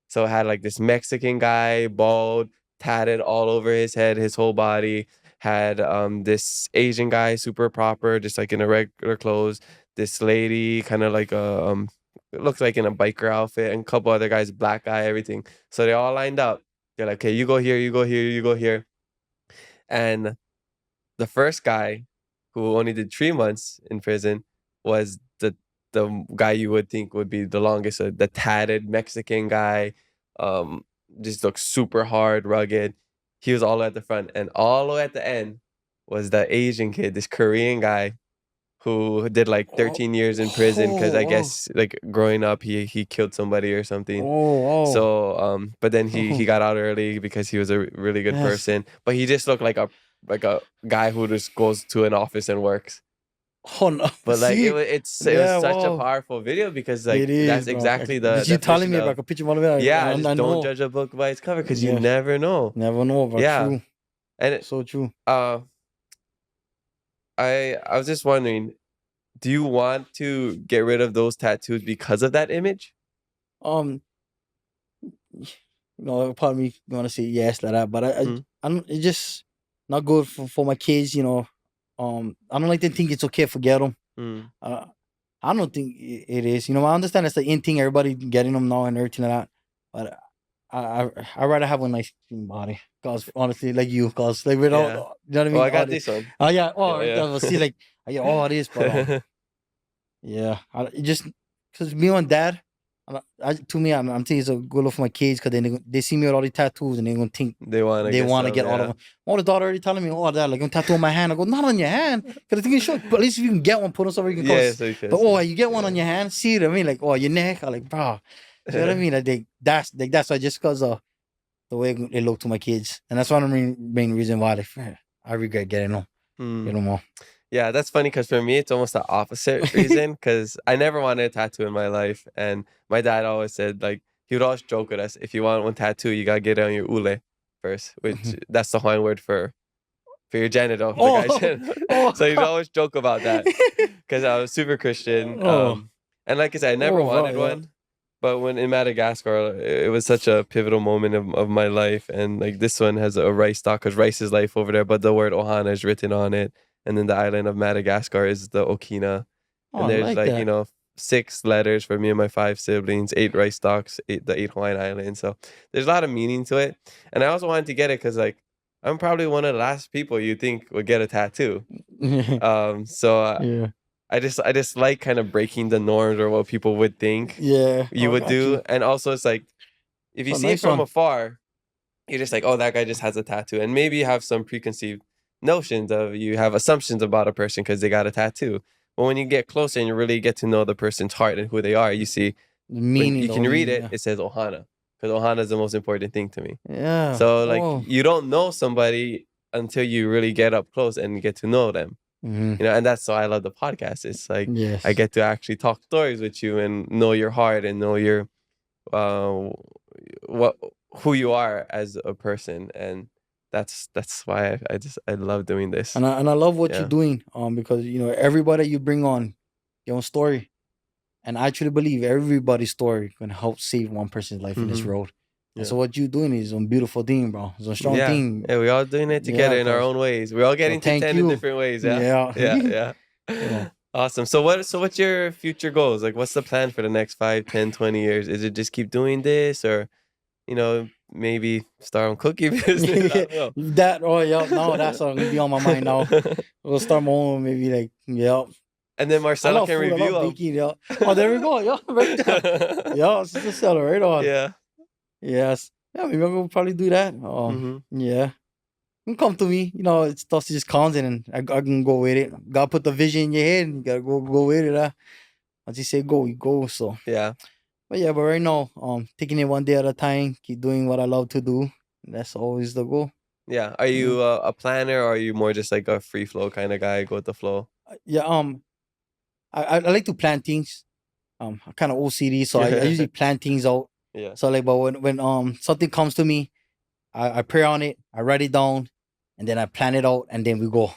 So it had like this Mexican guy, bald, tatted all over his head, his whole body. Had this Asian guy, super proper, just like in a regular clothes. This lady, kind of like it looks like in a biker outfit, and a couple other guys, black guy, everything. So they all lined up. They're like, okay, you go here, you go here, you go here. And the first guy, who only did 3 months in prison, was the guy you would think would be the longest. The tatted Mexican guy, just looks super hard, rugged. He was all the way at the front, and all the way at the end was the Asian kid, this Korean guy, who did like 13 years in prison because I guess like growing up he killed somebody or something. So but then he got out early because he was a really good person. But he just looked like a guy who just goes to an office and works.
Oh no!
But like it was such a powerful video, because like that's exactly the.
Did you telling me about a picture of it?
Yeah, just don't judge a book by its cover, because you never know.
Never know, but true.
And it's
so true.
I was just wondering, do you want to get rid of those tattoos because of that image?
Part of me want to say yes like that, but it's just not good for my kids. I don't like to think it's okay to forget them. I don't think it is. I understand it's the in thing, everybody getting them now and everything like that. But I rather have a nice clean body. Cause honestly, like you, cause like without,
Yeah.
you know what I mean.
Well, I
All
got
this,
this one.
oh yeah, oh
Yeah,
right, see, like I get all this, but
yeah.
yeah, it just because me and dad, to me, I'm saying it's a good look for my kids because they see me with all these tattoos and they're gonna think
They want to
they
get
want to
some,
get all of
yeah.
them. Oh, the daughter already telling me, oh, dad, like, I'm tattoo on my hand. I go, not on your hand, because the thing is, sure, but at least if you can get one, put on somewhere you can
Yeah,
close.
so you can
But oh,
see.
you get one on
Yeah.
your hand, see what I mean? Like, oh, your neck, I'm like, bro, see what I mean? Like, that's why just because of the way it look to my kids, and that's one of the main reason why I regret getting them,
Hmm.
get them all.
Yeah, that's funny because for me, it's almost the opposite reason because I never wanted a tattoo in my life. And my dad always said, like, he would always joke with us, if you want one tattoo, you got to get it on your ule first, which that's the Hawaiian word for your genital, the guy's
Oh,
genital.
oh,
So he'd always joke about that because I was super Christian.
oh,
And like I said, I never
oh, bro,
wanted
yeah.
one. But when in Madagascar, it was such a pivotal moment of my life. And like this one has a rice stock because rice is life over there, but the word Ohana is written on it. And then the island of Madagascar is the Okina.
Oh,
And
I
there's
like
like,
that.
6 letters for me and my 5 siblings, 8 rice stocks, the 8 Hawaiian islands. So there's a lot of meaning to it. And I also wanted to get it because like I'm probably one of the last people you think would get a tattoo. So
Yeah,
I just like kind of breaking the norms or what people would think
yeah.
you
Oh, I
would
got
do.
you.
And also it's like if you
Oh,
see it
nice
from
one.
afar, you're just like, oh, that guy just has a tattoo. And maybe you have some preconceived notions of you have assumptions about a person because they got a tattoo. But when you get closer and you really get to know the person's heart and who they are, you see
The
when
meaning,
you
the
can
whole
read
meaning.
it,
Yeah.
it says Ohana. Because Ohana is the most important thing to me.
Yeah.
So like
Oh.
you don't know somebody until you really get up close and get to know them.
Mm-hmm.
And that's why I love the podcast. It's like
Yes.
I get to actually talk stories with you and know your heart and know your uh what who you are as a person. And that's why I love doing this.
And I love what
Yeah.
you're doing. Because everybody you bring on your own story, and I truly believe everybody's story can help save one person's life in this
Mhm.
road. And
Yeah.
so what you're doing is a beautiful thing, bro. It's a strong
Yeah.
thing.
Yeah, we're all doing it together
Yeah,
in our
cause
own ways. We're all getting to
thank
10 in
you.
different ways, yeah?
Yeah.
Yeah.
Yeah.
Awesome. So what's your future goals? Like what's the plan for the next 5, 10, 20 years? Is it just keep doing this or maybe start on cookie business? I don't know.
That yeah, no, that's gonna be on my mind now. We'll start my own maybe like
And then
I
Marcelo
love
can
food, I
review
love
them.
baking, Oh, there we go, right there. It's just a seller right on.
Yeah.
Yes. Yeah, maybe I'm gonna probably do that.
Mhm.
Yeah. You can come to me. It's stuff just comes in and I can go with it. God put the vision in your head and you gotta go with it. As you say go, you go. So
Yeah.
but right now, taking it one day at a time, keep doing what I love to do. That's always the goal.
Yeah. Are
Yeah.
you a planner or are you more just like a free flow kind of guy, go with the flow?
Yeah, I like to plan things. I'm kind of OCD, so I usually plan things out.
Yeah.
So like, but when something comes to me, I pray on it, I write it down, and then I plan it out, and then we go.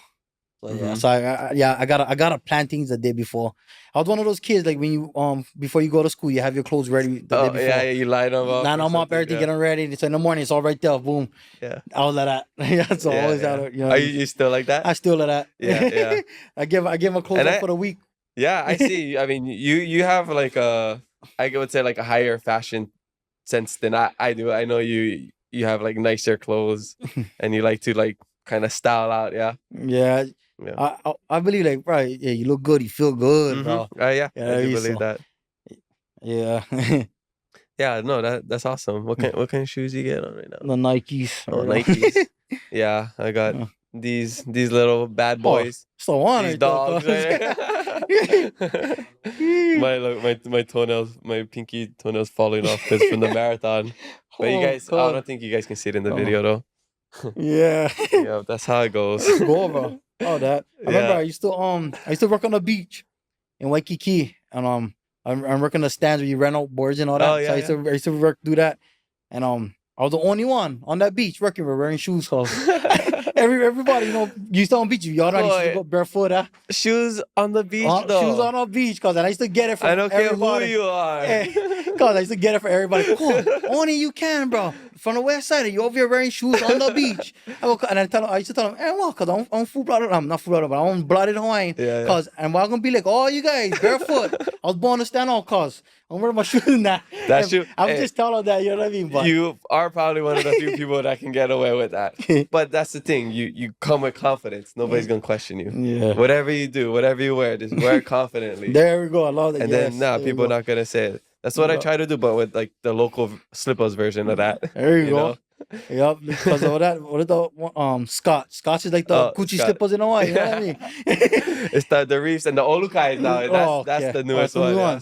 So yeah,
Mhm.
so I gotta plan things the day before. I was one of those kids like when you before you go to school, you have your clothes ready the day
Oh,
before.
yeah, you line them up
Line
or
them up,
something.
everything,
Yeah.
get them ready. So in the morning, it's all right there. Boom.
Yeah.
I was like that. Yeah, so
Yeah,
always
yeah.
out.
Are you still like that?
I still like that.
Yeah, yeah.
I give my clothes
And
up for the week.
Yeah, I see. I mean, you have like I would say like a higher fashion sense than I do. I know you have like nicer clothes and you like to like kind of style out. Yeah.
Yeah.
Yeah.
I believe like right. Yeah, you look good. You feel good,
Mm-hmm.
bro.
Yeah, I do believe
So
that.
yeah.
Yeah, no, that's awesome. What kind of shoes you get on right now?
The Nikes.
Oh,
right?
Nikes. Yeah, I got
Yeah.
these little bad
Oh,
boys.
so on
These
right there,
dogs.
cuz.
my toenails, my pinky toenails falling off because from the marathon. But you guys, I
cuz.
don't think you guys can see it in the
Oh.
video though.
Yeah.
Yeah, that's how it goes.
Go, bro. Oh, that. I remember
Yeah.
I used to work on the beach in Waikiki, and I'm working the stands where you rent out boards and all that.
Oh,
So
yeah,
I used to do that, and I was the only one on that beach working with wearing shoes. Cause everybody used to on beach, you all used to
Boy.
go barefoot.
Shoes on the beach though.
Shoes on the beach, cause I used to get it from
I don't care who
everybody.
you are.
Cause I used to get it for everybody. Cool, only you can, bro. from the west side, and you over here wearing shoes on the beach. And I used to tell him, hey, well, because I'm full-blooded, I'm not full-blooded, but I'm blooded Hawaiian.
Yeah.
Cause, and I'm going to be like, oh, you guys, barefoot. I was born to stand on, cause I'm wearing my shoes now.
That's true.
I'm just telling her that, you know what I mean? But
you are probably one of the few people that can get away with that. But that's the thing. You come with confidence. Nobody's going to question you.
Yeah.
Whatever you do, whatever you wear, just wear it confidently.
There we go. I love that.
And then, people are not going to say it. That's what I try to do, but with like the local slippers version of that.
There you go.
Know?
Yep, because of that. What is the Scotch is like the Gucci slippers in Hawaii. You know what I mean?
It's the reefs and the olukais now. That's the newest one.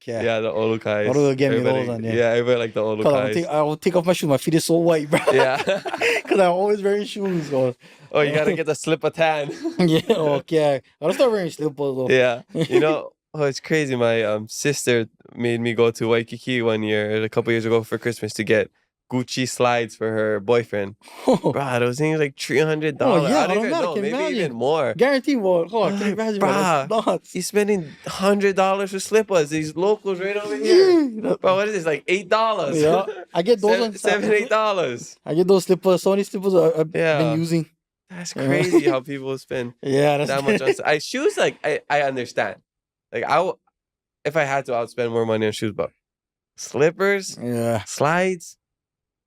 Yeah, the olukais.
What do they get me those on?
Yeah, everybody like the olukais.
I will take off my shoes. My feet is so white, bro.
Yeah,
because I'm always wearing shoes.
Oh, you gotta get the slipper tan.
Yeah, okay. I'll start wearing slippers though.
Yeah, it's crazy. My sister made me go to Waikiki a couple years ago for Christmas to get Gucci slides for her boyfriend. Bro, those things like $300.
Yeah,
I don't even know. Maybe even more.
Guaranteed more. Can you imagine?
Bro, he's spending $100 for slippers. These locals right over here. Bro, what is this? Like $8?
Yeah, I get those.
$7, $8.
I get those slippers. So many slippers I've been using.
That's crazy how people spend that much on shoes. Like I understand. Like if I had to, I would spend more money on shoes. But slippers, slides.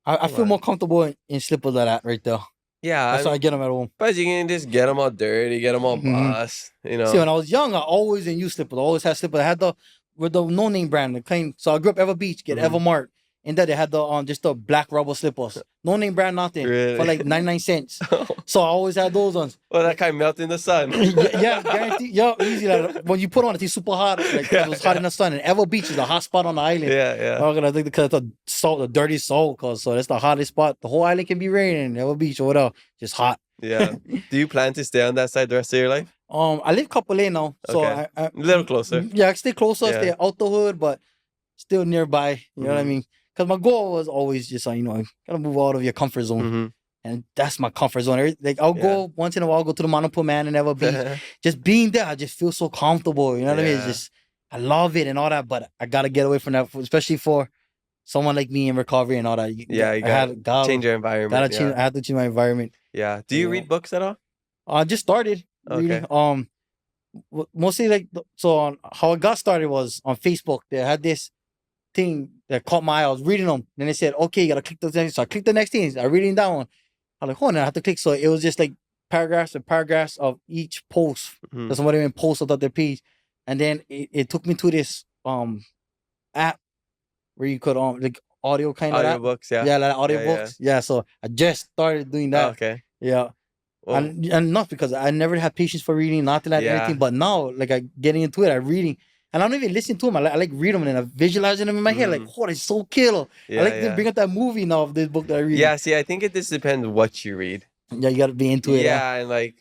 I feel more comfortable in slippers like that right there.
Yeah,
that's why I get them at home.
But you can just get them all dirty, get them all bust.
See, when I was young, I always didn't use slippers. I always had slippers. I had the no-name brand, the clean. So I grew up Ever Beach, get Evermart. And then they had the just the black rubber slippers. No name brand, nothing.
Really?
For like 99 cents. So I always had those ones.
Well, that kind of melt in the sun.
Yeah, guaranteed. Yeah, easy. Like, when you put on it, it's super hot. Like it was hot in the sun. And Ever Beach is a hot spot on the island.
Yeah.
I'm gonna think because the salt, the dirty salt, so that's the hottest spot. The whole island can be raining. Ever Beach or whatever, just hot.
Yeah. Do you plan to stay on that side the rest of your life?
I live Kapolei now, so I
a little closer.
Yeah, I stay closer. I stay out the hood, but still nearby. You know what I mean? Because my goal was always just, gotta move out of your comfort zone. And that's my comfort zone. Like, I'll go once in a while, I'll go to the Manapu Man and Ever Beach. Just being there, I just feel so comfortable. You know what I mean? It's just, I love it and all that, but I got to get away from that, especially for someone like me in recovery and all that.
You got to change your environment.
I have to change my environment.
Yeah. Do you read books at all?
I just started reading. Mostly so how I got started was on Facebook. They had this thing that caught my eye. I was reading them. Then they said, okay, you gotta click the next. So I clicked the next thing. I reading that one. I'm like, hold on, I have to click. So it was just like paragraphs and paragraphs of each post that somebody even posted on their page. And then it took me to this app where you could like audio kind of
audiobooks,
like audiobooks. Yeah. So I just started doing that.
Okay.
Yeah. Well, and not because I never had patience for reading, nothing like anything. But now, like I getting into it, I'm reading. And I don't even listen to them. I like read them and I visualize them in my head. Like, oh, it's so killer. I like to bring up that movie now of this book that I read.
Yeah, see, I think it just depends what you read.
Yeah, you got to be into it.
Yeah, and like,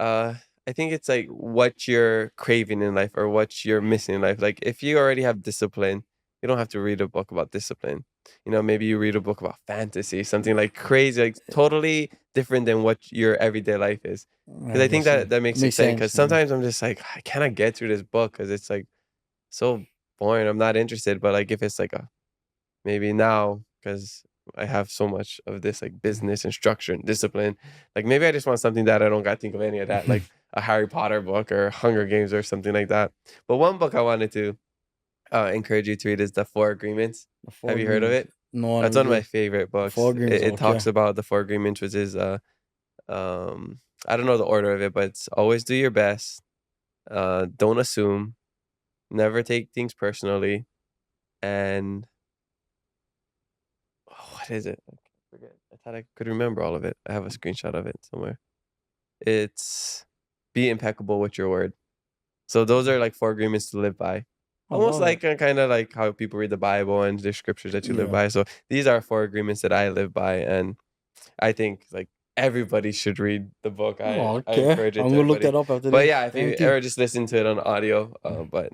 I think it's like what you're craving in life or what you're missing in life. Like, if you already have discipline, you don't have to read a book about discipline. Maybe you read a book about fantasy, something like crazy, like totally different than what your everyday life is. Because I think that makes sense. Because sometimes I'm just like, I cannot get through this book because it's like so boring. I'm not interested. But like if it's like maybe now because I have so much of this like business and structure and discipline, like maybe I just want something that I don't got to think of any of that, like a Harry Potter book or Hunger Games or something like that. But one book I wanted to encourage you to read is The Four Agreements. Have you heard of it?
No,
that's one of my favorite books. It talks about the Four Agreements, which is I don't know the order of it, but it's always do your best, don't assume, never take things personally, and what is it? I forget. I thought I could remember all of it. I have a screenshot of it somewhere. It's be impeccable with your word. So those are like 4 agreements to live by. Almost like kind of like how people read the Bible and the scriptures that you live by. So these are 4 agreements that I live by, and I think like everybody should read the book. I encourage it.
I'm gonna look that up after this.
But yeah, if you ever just listen to it on audio, but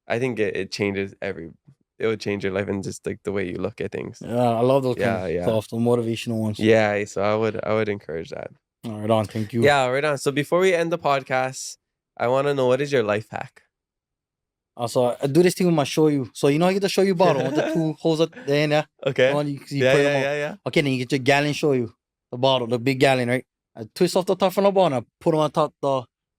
I think it changes it would change your life and just like the way you look at things.
Yeah, I love those kind of stuff, the motivational ones.
Yeah, so I would encourage that.
All right, on. Thank you.
Yeah, right on. So before we end the podcast, I want to know, what is your life hack?
Also, I do this thing with my shoyu. So you know how you get the shoyu bottle with the two holes at the end, yeah?
Okay.
The one you
Yeah,
put
yeah,
them on.
yeah, yeah.
Okay, then you get your gallon shoyu, the bottle, the big gallon, right? I twist off the top from the bottle and I put them on top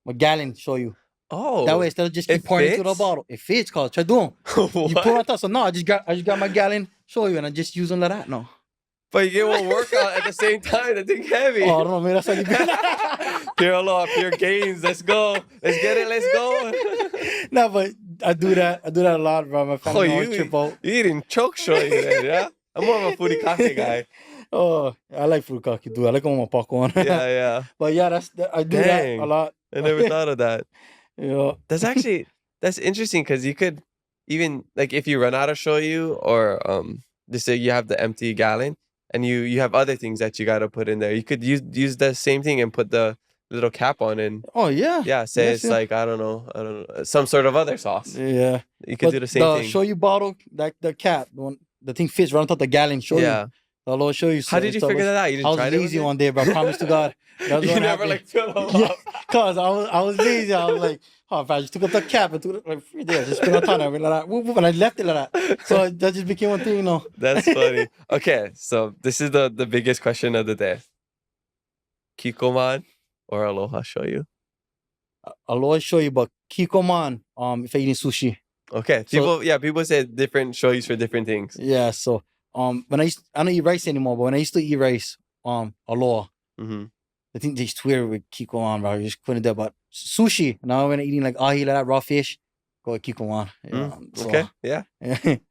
my gallon shoyu.
Oh,
That way, instead of just
it
keep pouring into the
fits?
bottle, it fits. Cause try doing. You pour
What?
on top. So no, I just got my gallon shoyu and I just use them like that. No.
But you get one workout at the same time. That thing heavy.
Oh, I don't know, man. That's how you
Pure Aloha, pure gains. Let's go. Let's get it. Let's go.
No, but I do that. I do that a lot, bro. My
Oh,
family always trip out.
you eating choke shoyu then, yeah? I'm more of a furikake guy.
Oh, I like furikake, dude. I like them on my popcorn.
Yeah, yeah.
But yeah, I do
Dang.
that a lot.
I never thought of that.
Yeah.
That's interesting because you could even like if you run out of shoyu or just say you have the empty gallon and you have other things that you gotta put in there. You could use the same thing and put the little cap on and
Oh yeah.
say
Yes,
it's
yeah.
like I don't know some sort of other sauce.
Yeah.
You could do the same thing.
shoyu bottle, like the cap, the thing fits right on top of the gallon shoyu.
Yeah.
The little shoyu.
How did you figure that out? You
I
didn't
was
try it?
lazy one day, bro. I promise to God. That was
You
what
never
happened.
like fill them
Yeah,
up.
cause I was lazy. I was like, oh, if I just took up the cap and took it like free there, just put it on top of it like that, whoop, whoop, and I left it like that. So that just became one thing, you know.
That's funny. Okay, so this is the biggest question of the day. Kikoman or Aloha shoyu?
Aloha shoyu, but Kikoman, if I'm eating sushi.
Okay, people say different shoyus for different things.
Yeah, so when I don't eat rice anymore, but when I used to eat rice, Aloha.
Mm-hmm.
I think they just weird with Kikoman, bro. You just couldn't do it. But sushi, now when I'm eating like ahi, like that, raw fish, go with Kikoman. Yeah,
Okay, yeah.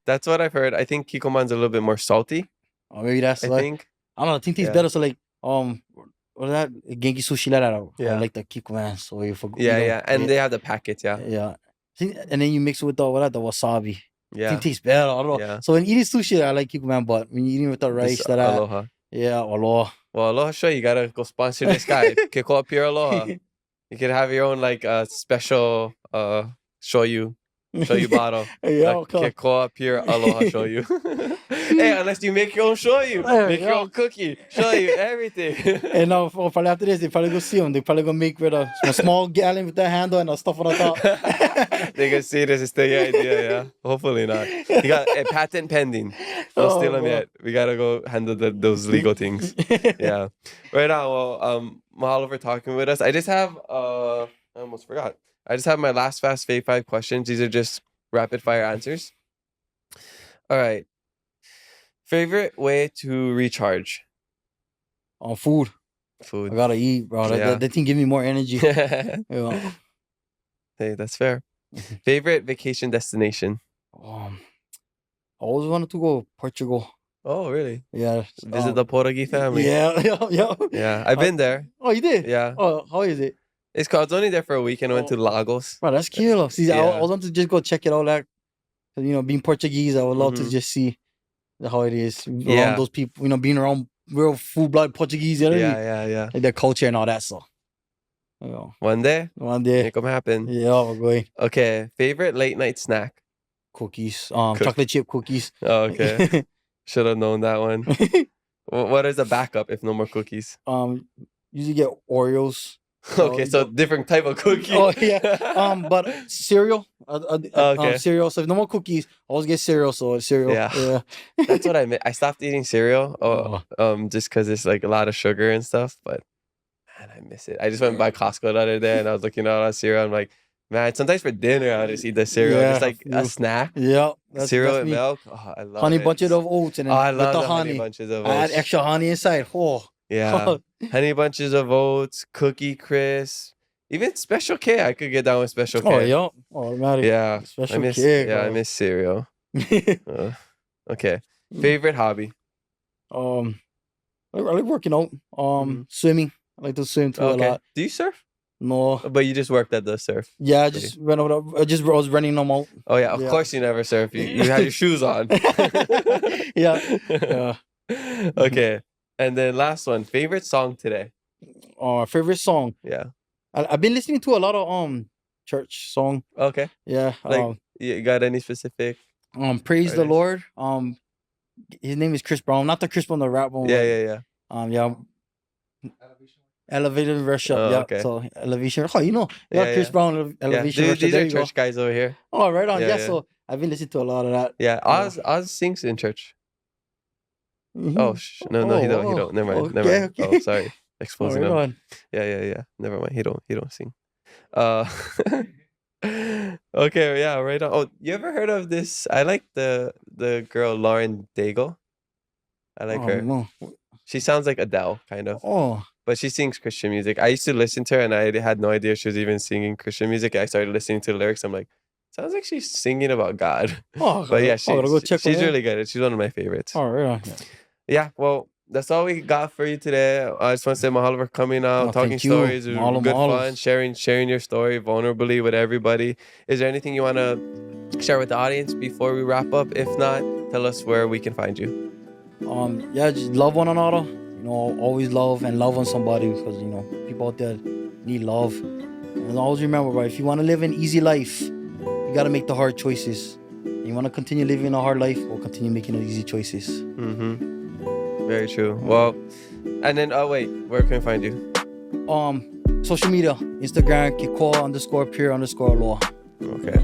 That's what I've heard. I think Kikoman's a little bit more salty.
Or maybe that's
I
like,
think.
I don't know. I think tastes
Yeah.
better. So like, what is that? Genki sushi, like that. I
Yeah.
like the Kikoman. So if
Yeah. And they have the packets, yeah.
Yeah. And then you mix it with the wasabi. I
Yeah.
think it tastes better. I don't know.
Yeah.
So when eating sushi, I like Kikoman, but when you're eating with the rice,
This
like that,
Aloha.
yeah, Aloha.
Well, Aloha shoyu, you gotta go sponsor this guy. Kekoa Pure Aloha. You could have your own like special shoyu bottle.
Yeah,
Like Kekoa Pure Aloha shoyu. Hey, unless you make your own shoyu, make your own cookie, shoyu, everything.
And now, probably after this, they probably go see them. They probably go make with a small gallon with that handle and stuff on the top.
They can see this is still your idea, yeah. Hopefully not. You got a patent pending. Don't steal them
bro.
yet. We gotta go handle those legal things. Yeah. Right now, well, mahalo for talking with us. I just have I almost forgot. I just have my last fast fave 5 questions. These are just rapid fire answers. All right. Favorite way to recharge?
On food. I
Food.
gotta eat, bro.
Yeah.
That thing give me more energy.
Hey,
Yeah.
that's fair. Favorite vacation destination?
I always wanted to go Portugal.
Oh, really?
Yeah.
Visit the Portuguese family.
Yeah.
Yeah, I've been there.
Oh, you did?
Yeah.
Oh, how is it?
It's called. I was only there for a week and I went to Lagos.
Bro, that's killer. See, I
Yeah.
want to just go check it out. Like, being Portuguese, I would love to
Mhm.
just see how it is around
Yeah.
those people. Being around real full-blood Portuguese. You know what I mean?
Yeah.
Like their culture and all that. So,
One day,
one day,
make them happen.
yeah, we're going
Okay. Favorite late night snack?
cookies. Chocolate chip cookies.
Oh, okay. Should have known that one. What is a backup if no more cookies?
Usually get Oreos.
Okay, so different type of cookie.
Oh yeah. But cereal.
Okay.
Cereal. So if no more cookies, I always get cereal. So cereal.
Yeah. That's what I meant. I stopped eating cereal. Just because it's like a lot of sugar and stuff. But man, I miss it. I just went by Costco the other day and I was looking at all that cereal. I'm like, man, sometimes for dinner I'll just eat the cereal.
Yeah,
Just like a snack.
Yeah.
Cereal
that's
and
me.
milk. Oh, I love
Honey
it.
bunches of oats and then
I
with
love
the
the honey
honey.
bunches of
I add
oats.
extra honey inside. Oh.
Yeah. Honey bunches of oats, cookie crisp, even Special K. I could get down with Special K.
Oh yeah. Automatic.
Yeah.
Special
I miss,
K,
yeah, I
bro.
miss cereal. Okay. Favorite hobby?
I like working out.
Mhm.
Swimming. I like to swim too a
Okay.
lot.
Do you surf?
No.
But you just worked at the surf.
Yeah, I just went over. I was running them out.
Oh yeah, of
Yeah.
course you never surf. You had your shoes on.
Yeah. Yeah.
Okay. And then last one. Favorite song today?
Favorite song.
Yeah.
I've been listening to a lot of church song.
Okay.
Yeah.
Like you got any specific?
Praise the
artist?
Lord. His name is Chris Brown, not the Chris Brown, the rap one.
Yeah.
Yeah. Elevation Worship.
Oh,
Yeah.
okay.
So Elevation. Oh, you know,
Yeah,
Chris
yeah.
Brown,
Yeah,
Elevation Worship.
these
There
are
you go.
church guys over here.
Oh, right on.
Yeah,
Yeah.
yeah.
So I've been listening to a lot of that.
Yeah, Oz sings in church. Oh,
Mhm.
no, he
Oh,
don't. Never mind.
okay,
Oh,
okay.
sorry.
Oh,
Exposing
right
him.
on.
Yeah. Never mind. He don't sing. Uh, okay, yeah, right on. Oh, you ever heard of this? I like the girl Lauren Daigle. I like
Oh
her.
no.
She sounds like Adele, kind of,
Oh.
but she sings Christian music. I used to listen to her, and I had no idea she was even singing Christian music. I started listening to the lyrics. I'm like, sounds like she's singing about God.
Oh,
But yeah,
I gotta go check
she's
her out.
really good. She's one of my favorites.
Oh, right on.
Yeah, well, that's all we got for you today. I just want to say mahalo for coming out,
Oh,
talking
thank you.
stories. It was
Mahalo,
good
mahalo.
fun, sharing your story vulnerably with everybody. Is there anything you want to share with the audience before we wrap up? If not, tell us where we can find you.
Yeah, just love one another. You know, always love on somebody because you know people out there need love. And always remember, bro, if you want to live an easy life, you gotta make the hard choices. You want to continue living a hard life, or continue making the easy choices.
Mm-hmm. Very true. Well, and then wait, where can we find you?
Social media, Instagram, Kekoa_pure_Aloha.
Okay.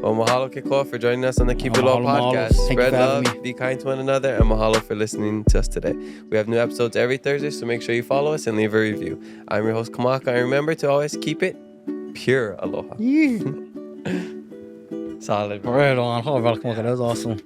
Well, mahalo Kekoa for joining us on the Keep It Low
Mahalo, mahalo.
podcast.
Thank you
Spread
for having
love, be kind to one another, and mahalo for listening to us today. We have new episodes every Thursday, so make sure you follow us and leave a review. I'm your host, Kamaka, and remember to always keep it pure aloha.
Yeah.
Solid.
Right on. Oh, that was awesome.